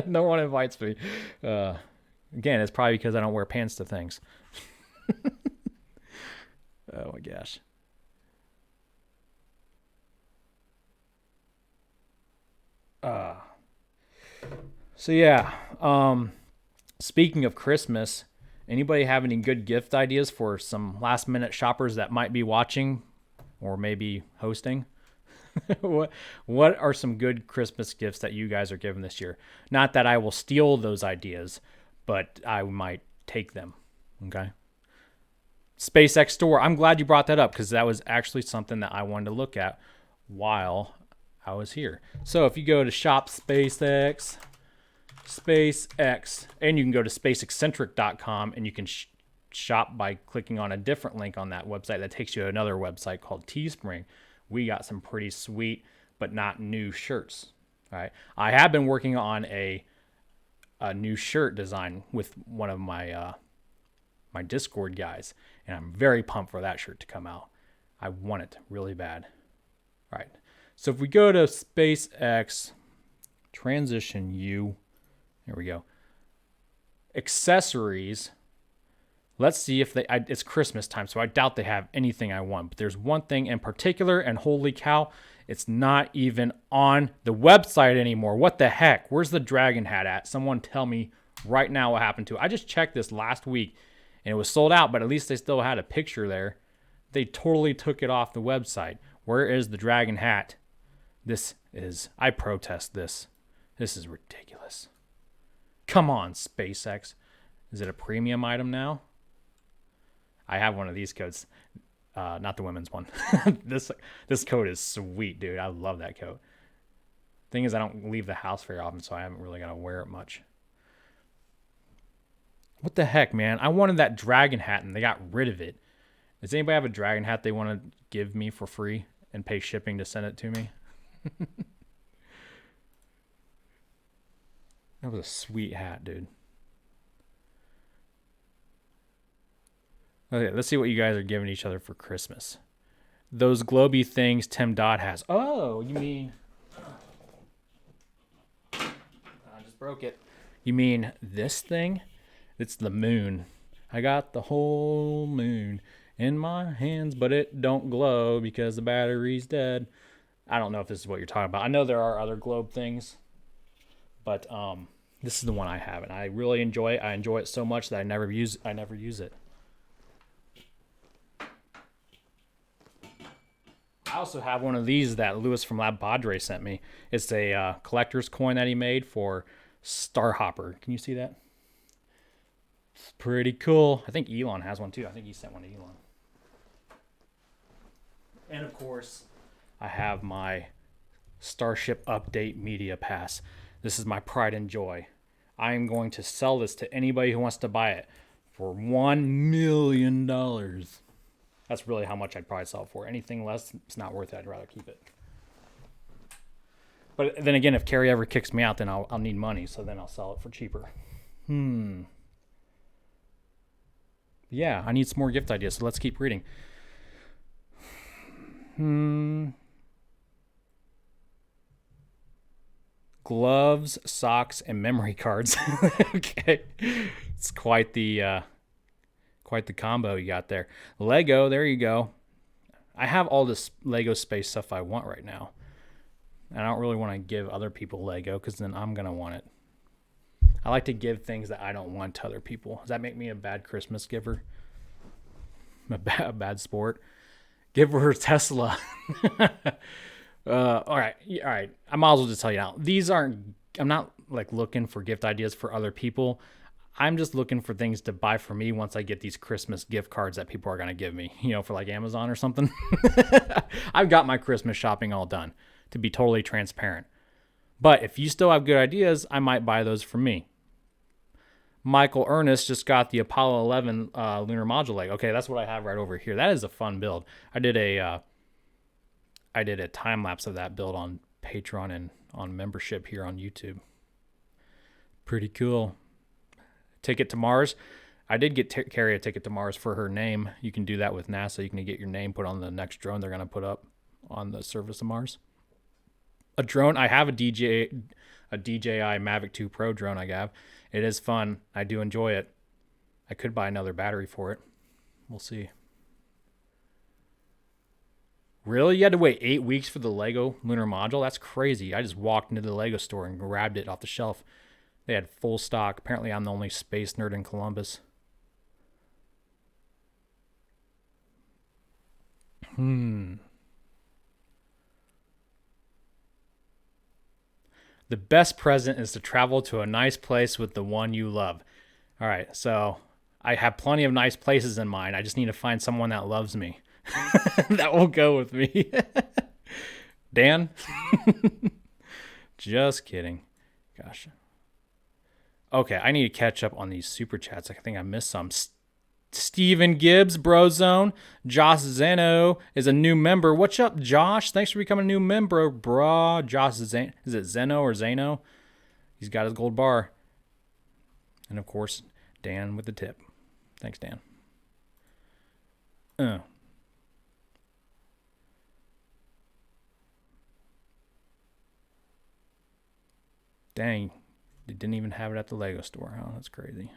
No one invites me. Again, it's probably because I don't wear pants to things. Oh, my gosh. So, yeah. Speaking of Christmas, anybody have any good gift ideas for some last-minute shoppers that might be watching or maybe hosting? What are some good Christmas gifts that you guys are giving this year? Not that I will steal those ideas, but I might take them. Okay. SpaceX store. I'm glad you brought that up because that was actually something that I wanted to look at while I was here. So if you go to shop SpaceX, and you can go to spaceeccentric.com and you can shop by clicking on a different link on that website that takes you to another website called Teespring. We got some pretty sweet but not new shirts. All right. I have been working on a new shirt design with one of my my Discord guys, and I'm very pumped for that shirt to come out. I want it really bad. All right. So if we go to SpaceX, transition U, there we go. Accessories. Let's see if it's Christmas time, so I doubt they have anything I want. But there's one thing in particular, and holy cow, it's not even on the website anymore. What the heck? Where's the dragon hat at? Someone tell me right now what happened to it. I just checked this last week, and it was sold out, but at least they still had a picture there. They totally took it off the website. Where is the dragon hat? I protest this. This is ridiculous. Come on, SpaceX. Is it a premium item now? I have one of these coats, not the women's one. This coat is sweet, dude. I love that coat. Thing is, I don't leave the house very often, so I haven't really got to wear it much. What the heck, man? I wanted that dragon hat, and they got rid of it. Does anybody have a dragon hat they want to give me for free and pay shipping to send it to me? That was a sweet hat, dude. Okay, let's see what you guys are giving each other for Christmas. Those globy things Tim Dodd has. Oh, you mean... I just broke it. You mean this thing? It's the moon. I got the whole moon in my hands, but it don't glow because the battery's dead. I don't know if this is what you're talking about. I know there are other globe things, but this is the one I have, and I really enjoy it. I enjoy it so much that I never use it. I also have one of these that Lewis from Lab Padre sent me. It's a collector's coin that he made for Starhopper. Can you see that? It's pretty cool. I think Elon has one too. I think he sent one to Elon. And of course, I have my Starship Update Media Pass. This is my pride and joy. I am going to sell this to anybody who wants to buy it for $1 million. That's really how much I'd probably sell it for. Anything less, it's not worth it. I'd rather keep it. But then again, if Carrie ever kicks me out, then I'll need money, so then I'll sell it for cheaper. Yeah, I need some more gift ideas, so let's keep reading. Gloves, socks, and memory cards. Okay, it's quite the combo you got there. Lego, there you go. I have all this Lego space stuff I want right now. And I don't really want to give other people Lego because then I'm going to want it. I like to give things that I don't want to other people. Does that make me a bad Christmas giver? A bad sport? Give her a Tesla. All right. I might as well just tell you now. I'm not like looking for gift ideas for other people. I'm just looking for things to buy for me once I get these Christmas gift cards that people are going to give me, for like Amazon or something. I've got my Christmas shopping all done, to be totally transparent. But if you still have good ideas, I might buy those for me. Michael Ernest just got the Apollo 11 lunar module leg. Okay, that's what I have right over here. That is a fun build. I did a time lapse of that build on Patreon and on membership here on YouTube. Pretty cool. Ticket to Mars. I did carry a ticket to Mars for her name. You can do that with NASA. You can get your name put on the next drone they're going to put up on the surface of Mars. A drone. I have a DJI Mavic 2 Pro drone I have. It is fun. I do enjoy it. I could buy another battery for it. We'll see. Really? You had to wait 8 weeks for the Lego lunar module? That's crazy. I just walked into the Lego store and grabbed it off the shelf. They had full stock. Apparently I'm the only space nerd in Columbus. The best present is to travel to a nice place with the one you love. All right, so I have plenty of nice places in mind. I just need to find someone that loves me. That will go with me. Dan? Just kidding. Gosh. Okay, I need to catch up on these super chats. I think I missed some. Steven Gibbs, Brozone. Josh Zeno is a new member. What's up, Josh? Thanks for becoming a new member, brah. Josh Zeno. Is it Zeno or Zeno? He's got his gold bar. And of course, Dan with the tip. Thanks, Dan. Dang. They didn't even have it at the Lego store, huh? That's crazy.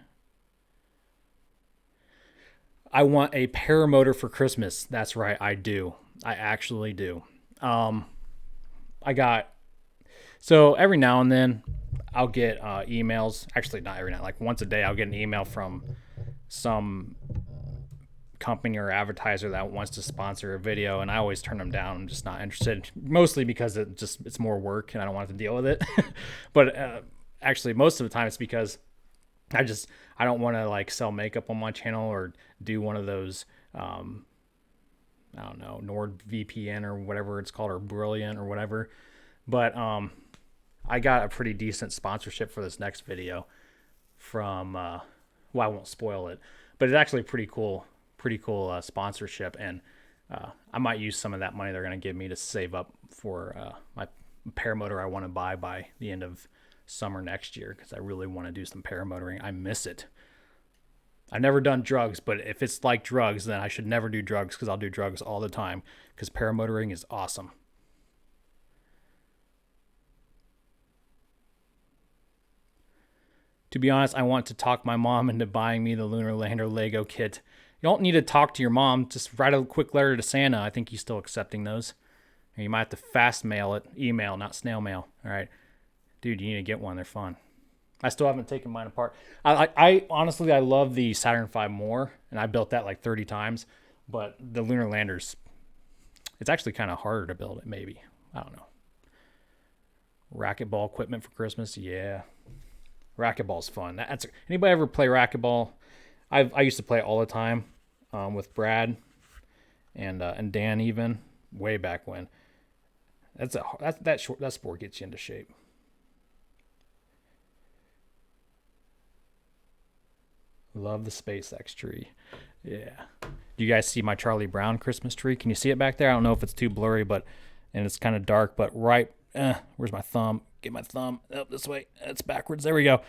I want a paramotor for Christmas. That's right, I do. I actually do. So every now and then I'll get emails. Actually, not every night. Like once a day, I'll get an email from some company or advertiser that wants to sponsor a video, and I always turn them down. I'm just not interested. Mostly because it's more work and I don't want to deal with it. But actually, most of the time it's because I don't want to like sell makeup on my channel or do one of those, I don't know, NordVPN or whatever it's called, or Brilliant or whatever. But I got a pretty decent sponsorship for this next video from, I won't spoil it, but it's actually pretty cool sponsorship. And I might use some of that money they're going to give me to save up for my paramotor I want to buy by the end of summer next year, because I really want to do some paramotoring. I miss it. I've never done drugs, but if it's like drugs, then I should never do drugs, because I'll do drugs all the time, because paramotoring is awesome. To be honest, I want to talk my mom into buying me the Lunar Lander Lego kit. You don't need to talk to your mom. Just write a quick letter to Santa. I think he's still accepting those. Or you might have to fast mail it. Email, not snail mail. All right. Dude, you need to get one. They're fun. I still haven't taken mine apart. I honestly, I love the Saturn V more, and I built that like 30 times. But the Lunar Landers, it's actually kind of harder to build it, maybe. I don't know. Racquetball equipment for Christmas? Yeah. Racquetball's fun. Anybody ever play racquetball? I used to play it all the time with Brad and Dan even, way back when. That sport gets you into shape. Love the SpaceX tree. Yeah. Do you guys see my Charlie Brown Christmas tree? Can you see it back there? I don't know if it's too blurry, and it's kind of dark, but where's my thumb? Get my thumb up this way. It's backwards. There we go.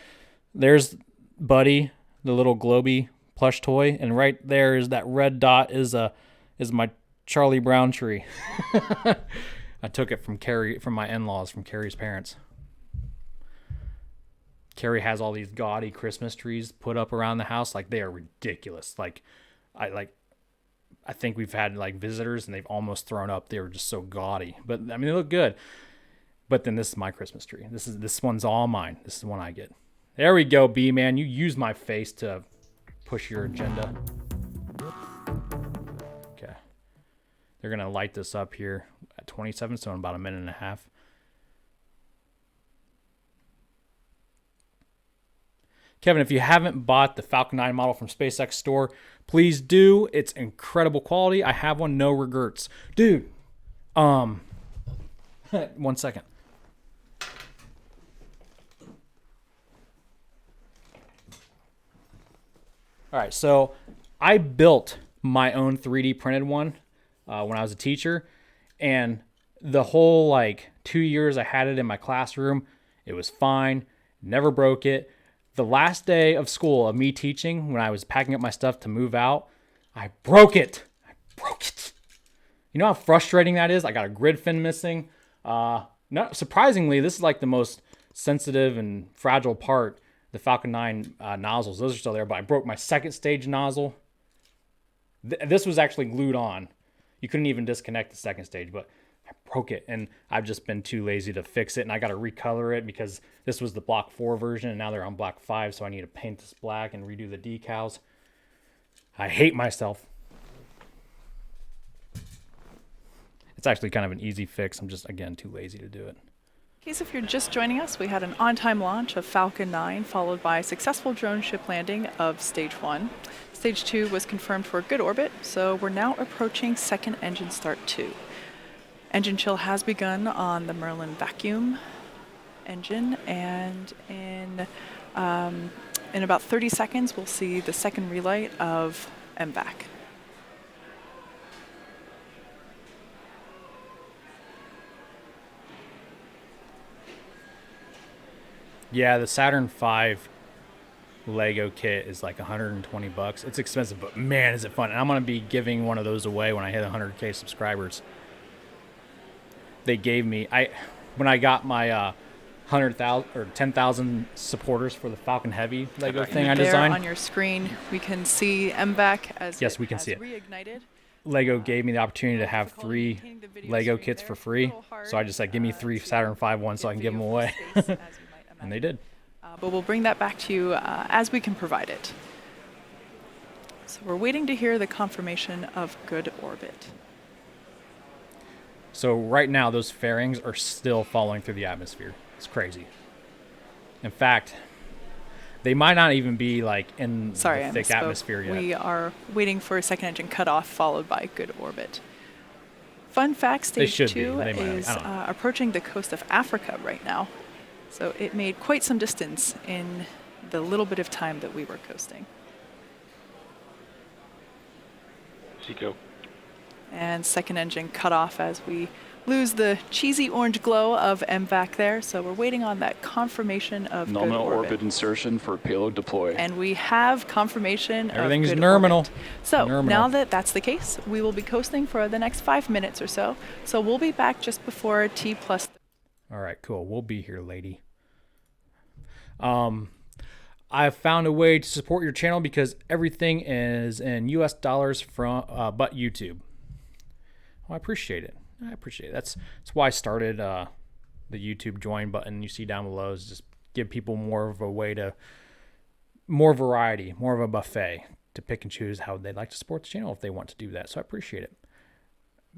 There's Buddy, the little globy plush toy, and right there is that red dot is my Charlie Brown tree. I took it from my in-laws, from Carrie's parents. Carrie has all these gaudy Christmas trees put up around the house. Like, they are ridiculous. I think we've had like visitors and they've almost thrown up. They were just so gaudy, but I mean, they look good. But then this is my Christmas tree. This one's all mine. This is the one I get. There we go, B-Man. You use my face to push your agenda. Okay. They're going to light this up here at 27, so in about a minute and a half. Kevin, if you haven't bought the Falcon 9 model from SpaceX store, please do. It's incredible quality. I have one, no regrets. Dude, 1 second. All right, so I built my own 3D printed one when I was a teacher, and the whole 2 years I had it in my classroom, it was fine, never broke it. The last day of school of me teaching, when I was packing up my stuff to move out, I broke it. You know how frustrating that is? I got a grid fin missing. Not surprisingly, this is like the most sensitive and fragile part. The Falcon 9 nozzles, those are still there, but I broke my second stage nozzle. This was actually glued on. You couldn't even disconnect the second stage, but I broke it, and I've just been too lazy to fix it, and I got to recolor it because this was the Block 4 version, and now they're on Block 5, so I need to paint this black and redo the decals. I hate myself. It's actually kind of an easy fix. I'm just, again, too lazy to do it. In case if you're just joining us, we had an on-time launch of Falcon 9, followed by a successful drone ship landing of Stage 1. Stage 2 was confirmed for good orbit, so we're now approaching second engine start 2. Engine chill has begun on the Merlin vacuum engine, and in about 30 seconds, we'll see the second relight of MVAC. Yeah, the Saturn V Lego kit is like $120. It's expensive, but man, is it fun. And I'm going to be giving one of those away when I hit 100K subscribers. They gave me, when I got my 100,000 or 10,000 supporters for the Falcon Heavy Lego thing I designed. There on your screen, we can see MVAC as yes, we can see it. Reignited. Lego gave me the opportunity to have 3 Lego kits for free, so I just said, give me 3 Saturn V ones so I can give them away. And they did. But we'll bring that back to you as we can provide it. So we're waiting to hear the confirmation of good orbit. So right now, those fairings are still falling through the atmosphere. It's crazy. In fact, they might not even be in the thick atmosphere yet. We are waiting for a second engine cutoff followed by good orbit. Fun fact, Stage 2 is approaching the coast of Africa right now. So it made quite some distance in the little bit of time that we were coasting. Zico. And second engine cut off as we lose the cheesy orange glow of MVAC there. So we're waiting on that confirmation of nominal good orbit insertion for payload deploy. And we have confirmation everything's of good nominal. Orbit. So now that that's the case, we will be coasting for the next 5 minutes or so. So we'll be back just before T+. All right, cool. We'll be here, lady. I've found a way to support your channel because everything is in US dollars from but YouTube. Well, I appreciate it. That's why I started the YouTube join button you see down below, is just give people more of a way to, more variety, more of a buffet to pick and choose how they'd like to support the channel if they want to do that. So I appreciate it.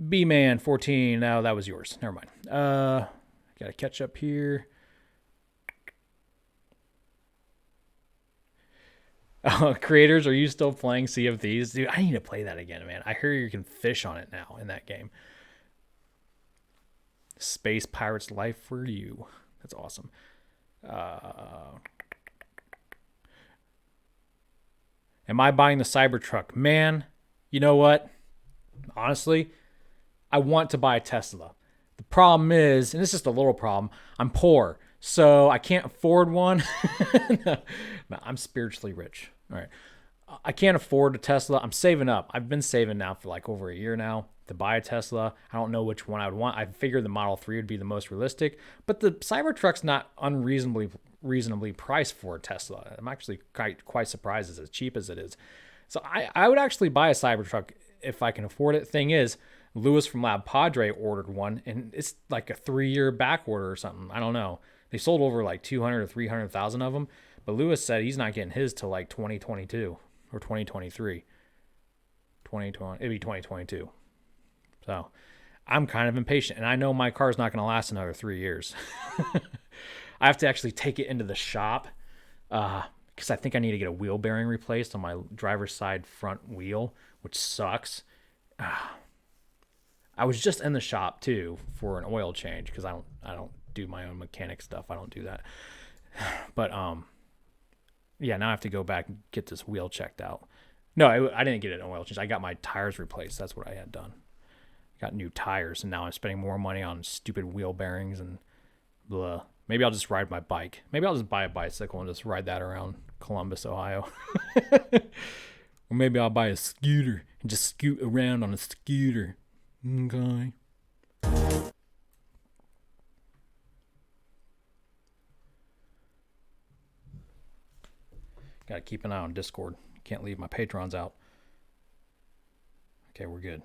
B-Man 14, no, that was yours. Never mind. Gotta catch up here. Creators, are you still playing Sea of Thieves? Dude, I need to play that again, man. I hear you can fish on it now in that game. Space Pirates Life for you. That's awesome. Am I buying the Cybertruck? Man, you know what? Honestly, I want to buy a Tesla. The problem is, and it's just a little problem, I'm poor, so I can't afford one. No, I'm spiritually rich. All right. I can't afford a Tesla. I'm saving up. I've been saving now for like over a year now to buy a Tesla. I don't know which one I would want. I figured the Model 3 would be the most realistic, but the Cybertruck's not unreasonably priced for a Tesla. I'm actually quite surprised it's as cheap as it is. So I would actually buy a Cybertruck if I can afford it. Thing is, Lewis from Lab Padre ordered one, and it's like a 3-year back order or something. I don't know. They sold over like 200 or 300,000 of them, but Lewis said he's not getting his till like 2022 or 2023. 2020, it'd be 2022. So I'm kind of impatient, and I know my car's not going to last another 3 years. I have to actually take it into the shop because I think I need to get a wheel bearing replaced on my driver's side front wheel, which sucks. I was just in the shop too for an oil change because I don't do my own mechanic stuff. I don't do that. But yeah, now I have to go back and get this wheel checked out. No, I didn't get an oil change. I got my tires replaced. That's what I had done. Got new tires, and now I'm spending more money on stupid wheel bearings and blah. Maybe I'll just ride my bike. Maybe I'll just buy a bicycle and just ride that around Columbus, Ohio. Or maybe I'll buy a scooter and just scoot around on a scooter. Okay. Gotta keep an eye on Discord. Can't leave my patrons out. Okay, we're good.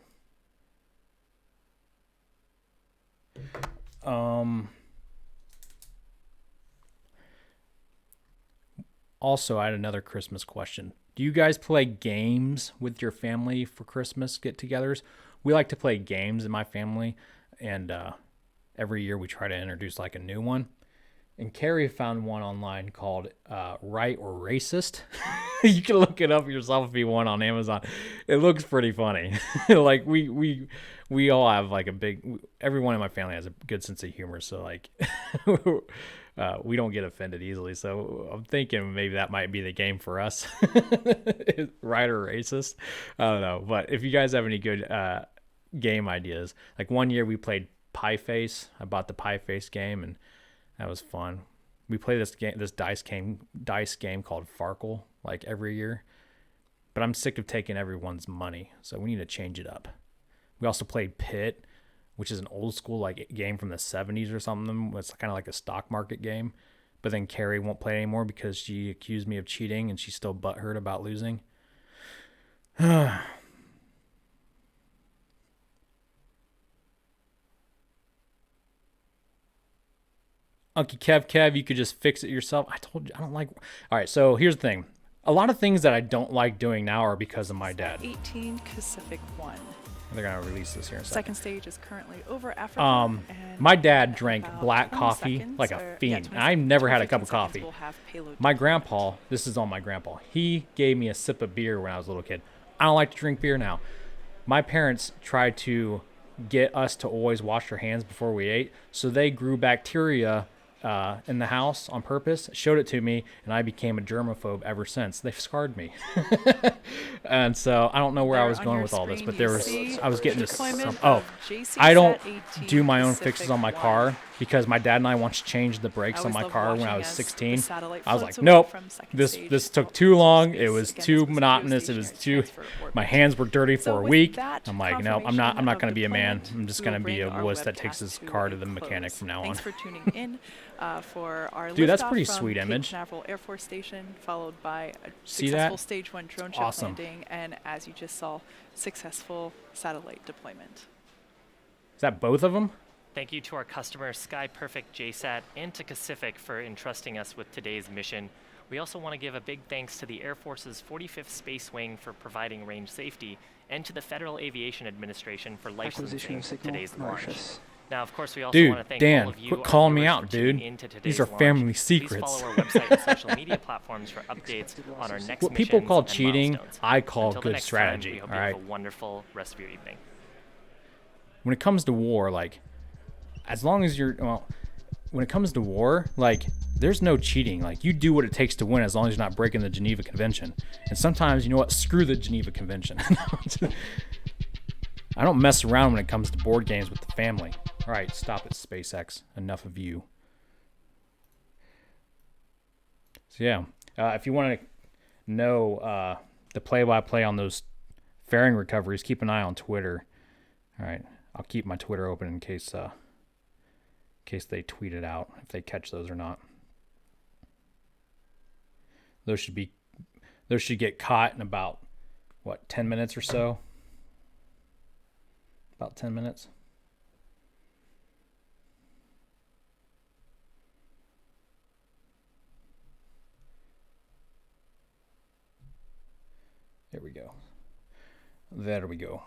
Also, I had another Christmas question. Do you guys play games with your family for Christmas get-togethers? We like to play games in my family, and every year we try to introduce like a new one. And Carrie found one online called Right or Racist. You can look it up yourself if you want on Amazon. It looks pretty funny. Like we all have like everyone in my family has a good sense of humor, so like we don't get offended easily. So I'm thinking maybe that might be the game for us. Right or Racist. I don't know. But if you guys have any good game ideas, like one year we played Pie Face. I bought the Pie Face game, and that was fun. We play this dice game called Farkle like every year, but I'm sick of taking everyone's money, so we need to change it up. We also played Pit, which is an old school like game from the 70s or something. It's kind of like a stock market game, but then Carrie won't play anymore because she accused me of cheating, and she's still butthurt about losing. Unky Kev, you could just fix it yourself. I told you, I don't like... All right, so here's the thing. A lot of things that I don't like doing now are because of my dad. 18 Kacific1. They're going to release this here in a second. Second stage is currently over Africa. My dad drank black coffee like a fiend. And I've never had a cup of coffee. My grandpa, this is on my grandpa, he gave me a sip of beer when I was a little kid. I don't like to drink beer now. My parents tried to get us to always wash our hands before we ate, so they grew bacteria in the house on purpose, showed it to me, and I became a germaphobe ever since. They've scarred me. And so I don't know where I was going with all this, but I was getting this. I don't do my own fixes on my car because my dad and I once changed the brakes on my car when I was 16. I was like, nope, this took too long. It was too monotonous. It was too. My hands were dirty for a week. I'm like, nope, I'm not going to be a man. I'm just going to be a wuss that takes his car to the mechanic from now on. Thanks for tuning in. For our Dude, that's pretty from sweet image. Canaveral Air Force Station, followed by a See successful that? Stage 1 drone ship landing, and as you just saw, successful satellite deployment. Is that both of them? Thank you to our customer Sky Perfect JSAT and to Kacific for entrusting us with today's mission. We also want to give a big thanks to the Air Force's 45th Space Wing for providing range safety, and to the Federal Aviation Administration for licensing today's launch. Now, of course, we also want to thank all of you, quit calling me our out, viewers, for tuning dude. into today's These are launch. family Please secrets. follow our website and social media platforms for updates on our next What people missions call and cheating, milestones. I call Until the good next strategy. Time, we hope all you right. have a wonderful rest of your evening. When it comes to war, like, as long as you're, well, when it comes to war, like, there's no cheating. Like, you do what it takes to win as long as you're not breaking the Geneva Convention. And sometimes, you know what? Screw the Geneva Convention. I don't mess around when it comes to board games with the family. All right, stop it, SpaceX. Enough of you. So, yeah. If you want to know the play-by-play on those fairing recoveries, keep an eye on Twitter. All right. I'll keep my Twitter open in case they tweet it out, if they catch those or not. Those should get caught in about, 10 minutes or so? About 10 minutes. There we go. There we go.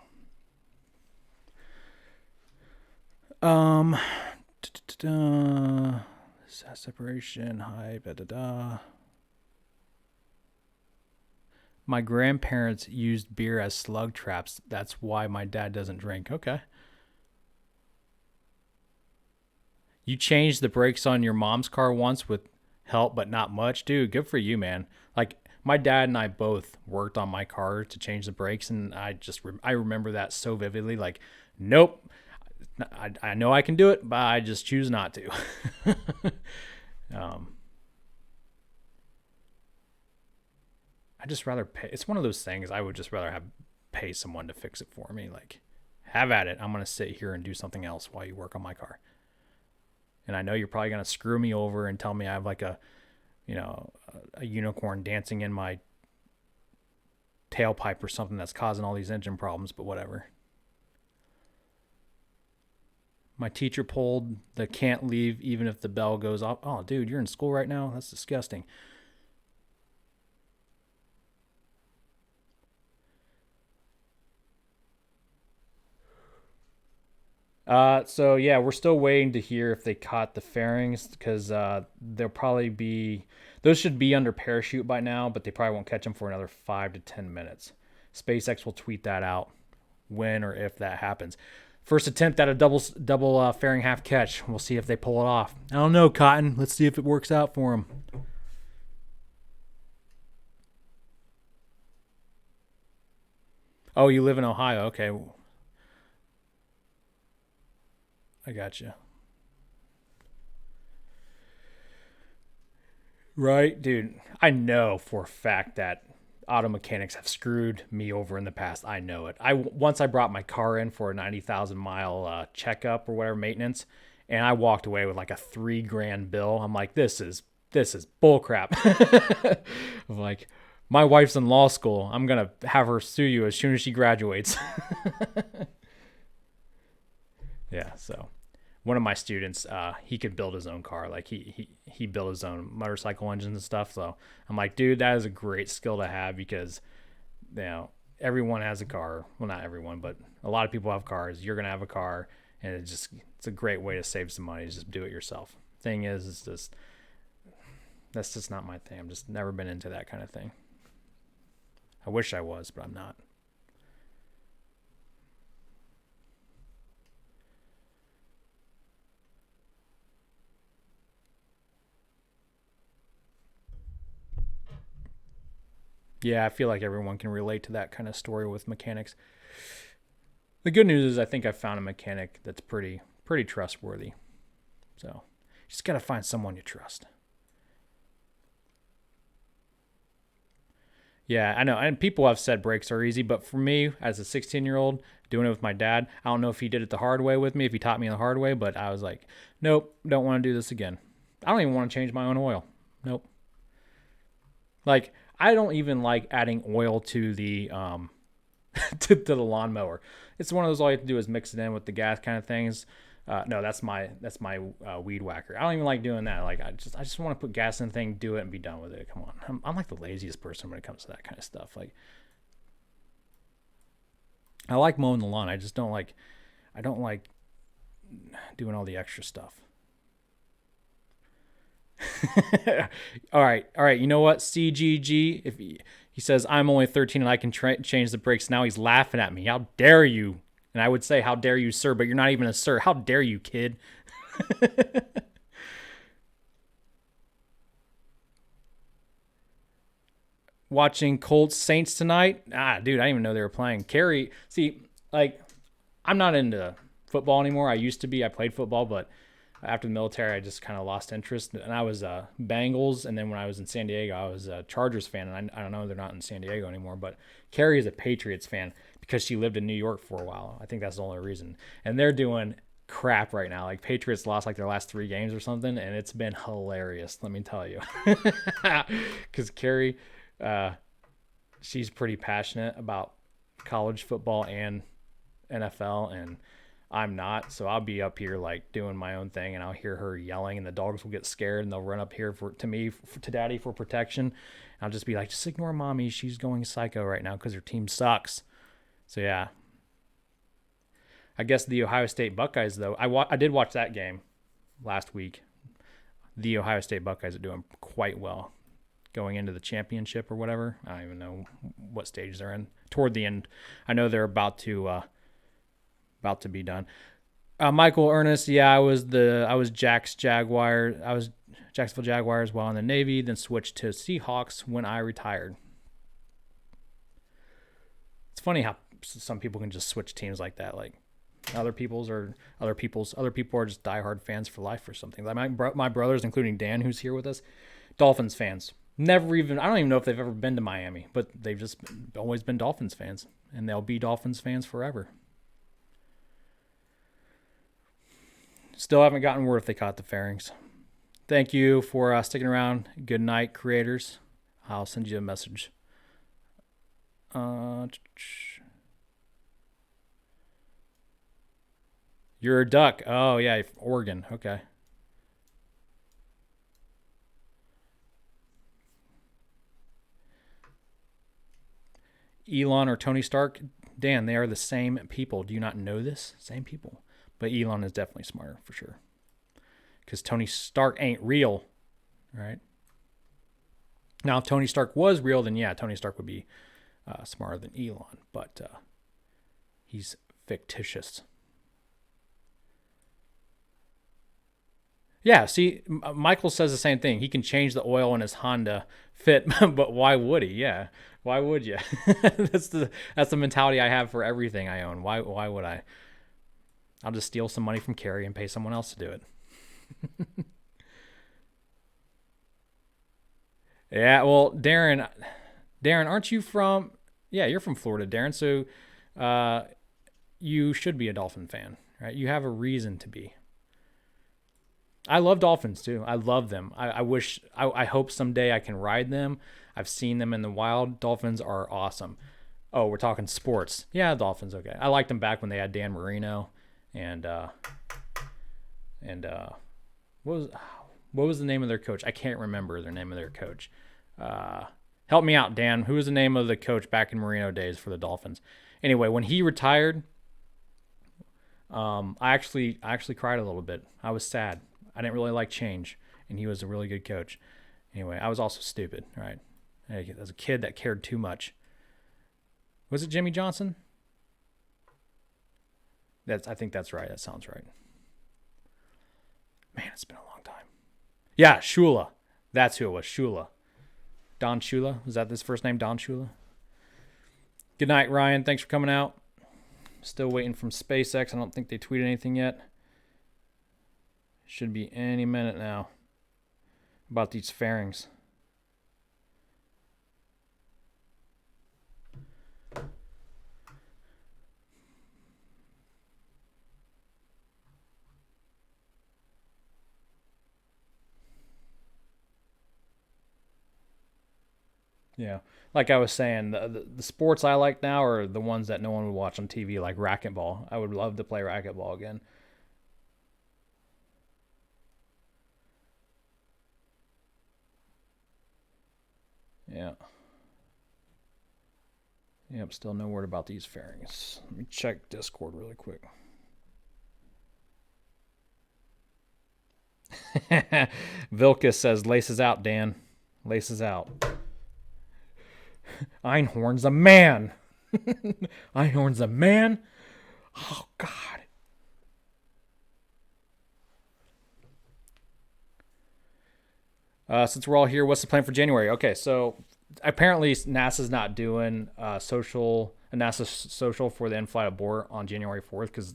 Separation, hi, My grandparents used beer as slug traps. That's why my dad doesn't drink. Okay. You changed the brakes on your mom's car once with help, but not much. Dude, good for you, man. Like, my dad and I both worked on my car to change the brakes, and I remember that so vividly. Like, nope. I know I can do it, but I just choose not to. I just rather pay. It's one of those things I would just rather pay someone to fix it for me. Like, have at it. I'm going to sit here and do something else while you work on my car. And I know you're probably going to screw me over and tell me I have like a unicorn dancing in my tailpipe or something that's causing all these engine problems, but whatever. My teacher pulled the can't leave even if the bell goes off. Oh, dude, you're in school right now? That's disgusting. So yeah, we're still waiting to hear if they caught the fairings, because they'll probably be, those should be under parachute by now, but they probably won't catch them for another 5 to 10 minutes. SpaceX will tweet that out when or if that happens. First attempt at a double fairing half catch. We'll see if they pull it off. I don't know, Cotton. Let's see if it works out for them. Oh, you live in Ohio. Okay. I got you. Right, dude. I know for a fact that auto mechanics have screwed me over in the past. I know it. Once I brought my car in for a 90,000 mile checkup or whatever, maintenance, and I walked away with like a $3,000 bill. I'm like, this is bull crap. I'm like, my wife's in law school. I'm gonna have her sue you as soon as she graduates. Yeah, so one of my students, he could build his own car. Like he built his own motorcycle engines and stuff. So I'm like, dude, that is a great skill to have, because, you know, everyone has a car. Well, not everyone, but a lot of people have cars. You're gonna have a car, and it's a great way to save some money. Just do it yourself. Thing is, it's just, that's just not my thing. I'm just never been into that kind of thing. I wish I was, but I'm not. Yeah, I feel like everyone can relate to that kind of story with mechanics. The good news is I think I found a mechanic that's pretty trustworthy. So, you just got to find someone you trust. Yeah, I know. And people have said brakes are easy, but for me, as a 16-year-old, doing it with my dad, I don't know if he did it the hard way with me, if he taught me the hard way, but I was like, nope, don't want to do this again. I don't even want to change my own oil. Nope. Like, I don't even like adding oil to the to the lawnmower. It's one of those, all you have to do is mix it in with the gas kind of things. No, that's my weed whacker. I don't even like doing that. Like, I just want to put gas in the thing, do it, and be done with it. Come on, I'm like the laziest person when it comes to that kind of stuff. Like, I like mowing the lawn. I don't like doing all the extra stuff. All right. You know what? CGG, if he says I'm only 13 and I can change the brakes, now he's laughing at me. How dare you? And I would say, how dare you, sir? But you're not even a sir. How dare you, kid? watching Colts Saints tonight. Dude, I didn't even know they were playing. Carrie, see, like, I'm not into football anymore. I used to be. I played football, but after the military, I just kind of lost interest. And I was Bengals, and then when I was in San Diego, I was a Chargers fan. And I don't know, they're not in San Diego anymore. But Carrie is a Patriots fan because she lived in New York for a while. I think that's the only reason. And they're doing crap right now. Like, Patriots lost like their last 3 games or something, and it's been hilarious, let me tell you. Because Carrie, she's pretty passionate about college football and NFL, and I'm not. So I'll be up here like doing my own thing, and I'll hear her yelling, and the dogs will get scared, and they'll run up here to daddy for protection. And I'll just be like, just ignore mommy. She's going psycho right now because her team sucks. So yeah. I guess the Ohio State Buckeyes, though, I did watch that game last week. The Ohio State Buckeyes are doing quite well going into the championship or whatever. I don't even know what stage they're in. Toward the end, I know they're about to be done. Michael Ernest, yeah, I was Jacksonville Jaguars while in the Navy, then switched to Seahawks when I retired. It's funny how some people can just switch teams like that. Like, other people are just diehard fans for life or something. Like my brothers, including Dan, who's here with us, Dolphins fans. I don't even know if they've ever been to Miami, but they've just always been Dolphins fans, and they'll be Dolphins fans forever. Still haven't gotten word if they caught the fairings. Thank you for sticking around. Good night, creators. I'll send you a message. You're a duck. Oh, yeah, Oregon. Okay. Elon or Tony Stark? Dan, they are the same people. Do you not know this? Same people. But Elon is definitely smarter, for sure. Because Tony Stark ain't real, right? Now, if Tony Stark was real, then yeah, Tony Stark would be smarter than Elon. But he's fictitious. Yeah, see, Michael says the same thing. He can change the oil in his Honda Fit, but why would he? Yeah, why would you? That's the mentality I have for everything I own. Why would I? I'll just steal some money from Carrie and pay someone else to do it. Yeah, well, Darren, aren't you from? Yeah, you're from Florida, Darren. So, you should be a Dolphin fan, right? You have a reason to be. I love dolphins too. I love them. I hope someday I can ride them. I've seen them in the wild. Dolphins are awesome. Oh, we're talking sports. Yeah, dolphins. Okay. I liked them back when they had Dan Marino and what was the name of their coach? I can't remember the name of their coach. Help me out, Dan. Who was the name of the coach back in Marino days for the Dolphins? Anyway, when he retired, I actually cried a little bit. I was sad. I didn't really like change, and he was a really good coach. Anyway, I was also stupid, right? As a kid that cared too much. Was it Jimmy Johnson? I think that's right. That sounds right. Man, it's been a long time. Yeah, Shula. That's who it was, Shula. Don Shula. Was that his first name, Don Shula? Good night, Ryan. Thanks for coming out. Still waiting from SpaceX. I don't think they tweeted anything yet. Should be any minute now about these fairings. Yeah, like I was saying, the sports I like now are the ones that no one would watch on TV, like racquetball. I would love to play racquetball again. Yeah. Yep, still no word about these fairings. Let me check Discord really quick. Vilkus says, laces out, Dan. Laces out. Einhorn's a man. Einhorn's a man? Oh, God. Since we're all here, what's the plan for January? Okay, so apparently NASA's not doing a NASA social for the in-flight abort on January 4th because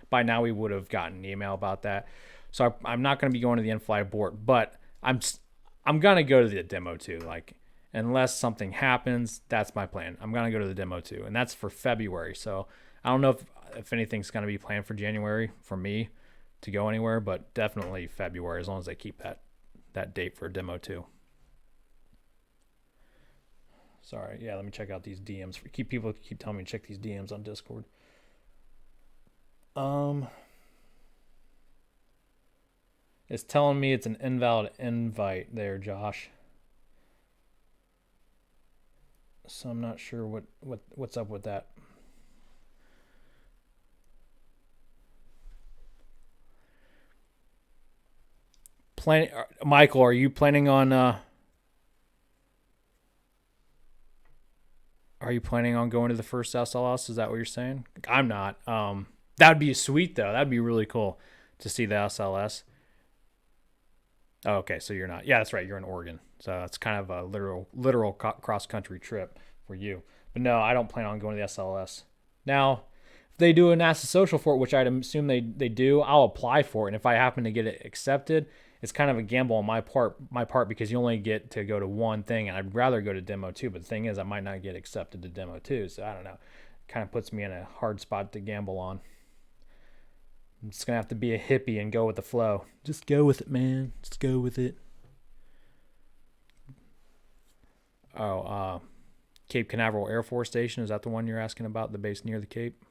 by now we would have gotten an email about that. So I'm not going to be going to the in-flight abort, but I'm going to go to the demo too. Like, unless something happens, that's my plan. I'm going to go to the demo too, and that's for February. So I don't know if anything's going to be planned for January for me to go anywhere, but definitely February as long as they keep that date for demo too. Sorry, yeah, let me check out these DMs. People keep telling me to check these DMs on Discord. It's telling me it's an invalid invite there, Josh. So I'm not sure what's up with that. Michael, are you planning on going to the first SLS? Is that what you're saying? I'm not. That'd be sweet though. That'd be really cool to see the SLS. Oh, okay, so you're not. Yeah, that's right. You're in Oregon, so it's kind of a literal cross country trip for you. But no, I don't plan on going to the SLS. Now, if they do a NASA social for it, which I'd assume they do, I'll apply for it. And if I happen to get it accepted, it's kind of a gamble on my part because you only get to go to one thing, and I'd rather go to demo 2. But the thing is, I might not get accepted to demo 2, so I don't know. It kind of puts me in a hard spot to gamble on. I'm just going to have to be a hippie and go with the flow. Just go with it, man. Just go with it. Oh, Cape Canaveral Air Force Station. Is that the one you're asking about, the base near the Cape?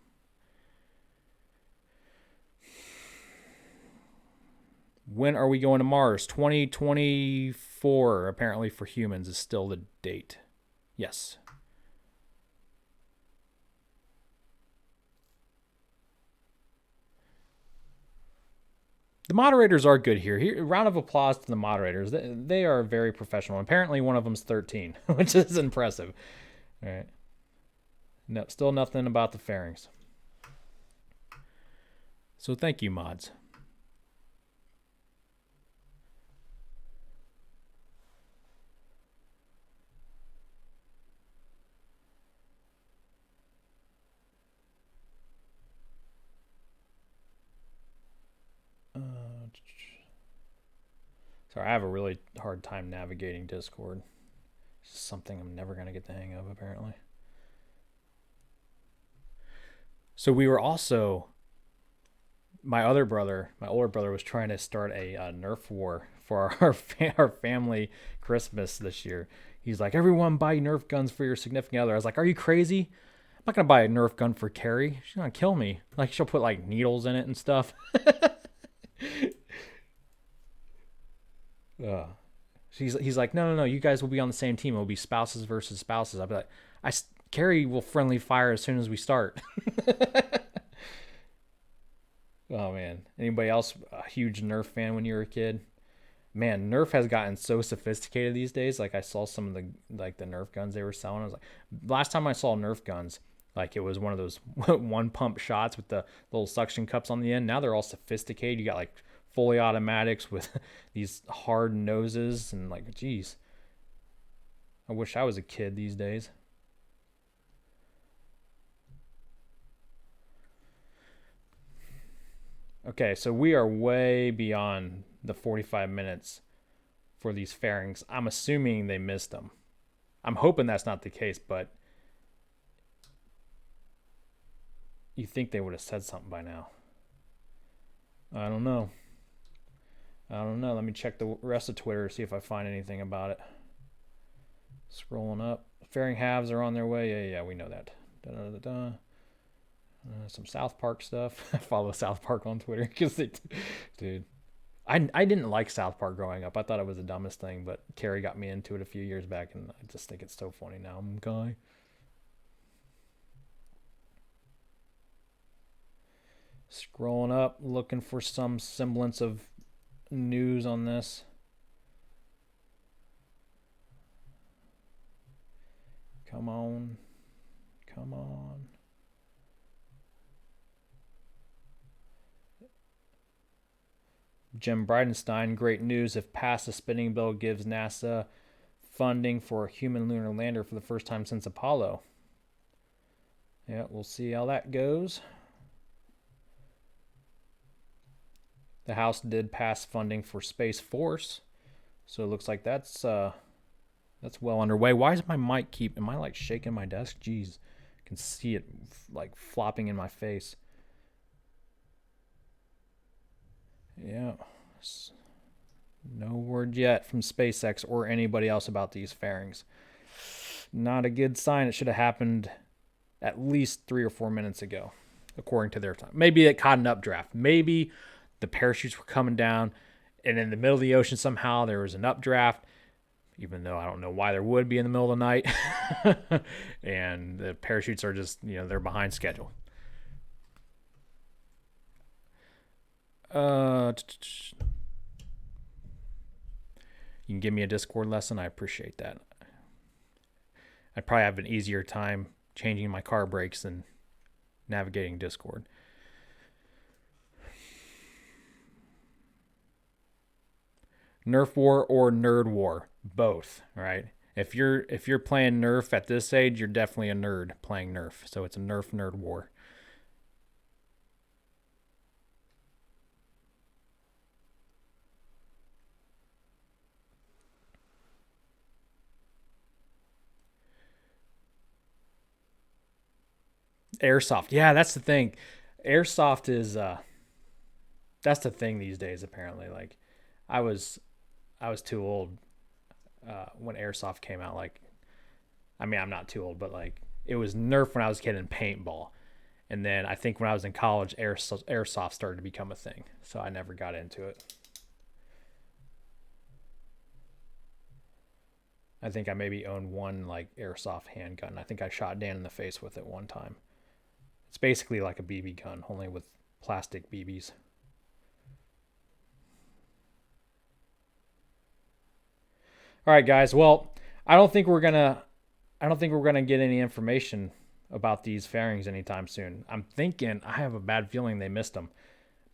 When are we going to Mars? 2024, apparently, for humans is still the date. Yes. The moderators are good here. Round of applause to the moderators. They are very professional. Apparently one of them's 13, which is impressive. All right. No, still nothing about the fairings. So thank you, mods. Sorry, I have a really hard time navigating Discord. It's something I'm never going to get the hang of, apparently. So we were also... My older brother was trying to start a Nerf war for our family Christmas this year. He's like, everyone buy Nerf guns for your significant other. I was like, are you crazy? I'm not going to buy a Nerf gun for Carrie. She's going to kill me. Like, she'll put, like, needles in it and stuff. He's like, no, you guys will be on the same team. It'll be spouses versus spouses. I'll be like, Carrie will friendly fire as soon as we start. Oh man, anybody else a huge Nerf fan when you were a kid? Man, Nerf has gotten so sophisticated these days. Like, I saw some of the Nerf guns they were selling. I was like, last time I saw Nerf guns, like, it was one of those one pump shots with the little suction cups on the end. Now they're all sophisticated. You got like fully automatics with these hard noses and like, geez, I wish I was a kid these days. Okay, so we are way beyond the 45 minutes for these fairings. I'm assuming they missed them. I'm hoping that's not the case, but you think they would have said something by now. I don't know. Let me check the rest of Twitter to see if I find anything about it. Scrolling up. Fairing halves are on their way. Yeah, we know that. Some South Park stuff. I follow South Park on Twitter because dude, I didn't like South Park growing up. I thought it was the dumbest thing, but Carrie got me into it a few years back, and I just think it's so funny now. Okay. Scrolling up, looking for some semblance of news on this. Come on. Jim Bridenstine, great news. If passed, the spending bill gives NASA funding for a human lunar lander for the first time since Apollo. Yeah, we'll see how that goes. The House did pass funding for Space Force, so it looks like that's well underway. Why is my mic am I like shaking my desk? Jeez, I can see it like flopping in my face. Yeah, no word yet from SpaceX or anybody else about these fairings. Not a good sign. It should have happened at least 3 or 4 minutes ago, according to their time. Maybe it caught an updraft. Maybe the parachutes were coming down, and in the middle of the ocean somehow there was an updraft, even though I don't know why there would be in the middle of the night. And the parachutes are just, they're behind schedule. You can give me a Discord lesson. I appreciate that. I'd probably have an easier time changing my car brakes than navigating Discord. Nerf war or nerd war, both, right? If you're playing Nerf at this age, you're definitely a nerd playing Nerf. So it's a Nerf nerd war. Airsoft. Yeah, that's the thing. Airsoft is that's the thing these days apparently. Like I was too old when Airsoft came out. Like, I mean, I'm not too old, but like it was Nerf when I was a kid in paintball. And then I think when I was in college, Airsoft started to become a thing. So I never got into it. I think I maybe owned one like Airsoft handgun. I think I shot Dan in the face with it one time. It's basically like a BB gun, only with plastic BBs. All right, guys. Well, I don't think we're gonna get any information about these fairings anytime soon. I have a bad feeling they missed them,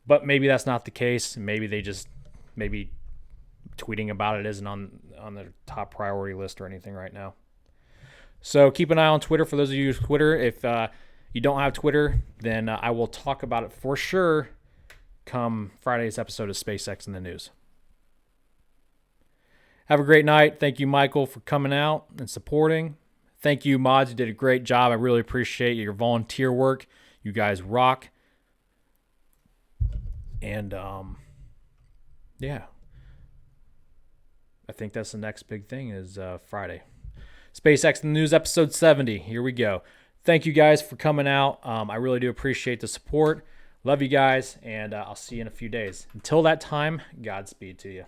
but maybe that's not the case. Maybe they just tweeting about it isn't on their top priority list or anything right now. So keep an eye on Twitter for those of you who use Twitter. If you don't have Twitter, then I will talk about it for sure come Friday's episode of SpaceX in the News. Have a great night. Thank you, Michael, for coming out and supporting. Thank you, mods. You did a great job. I really appreciate your volunteer work. You guys rock. And, yeah. I think that's the next big thing is Friday. SpaceX in the News, episode 70. Here we go. Thank you guys for coming out. I really do appreciate the support. Love you guys, and I'll see you in a few days. Until that time, Godspeed to you.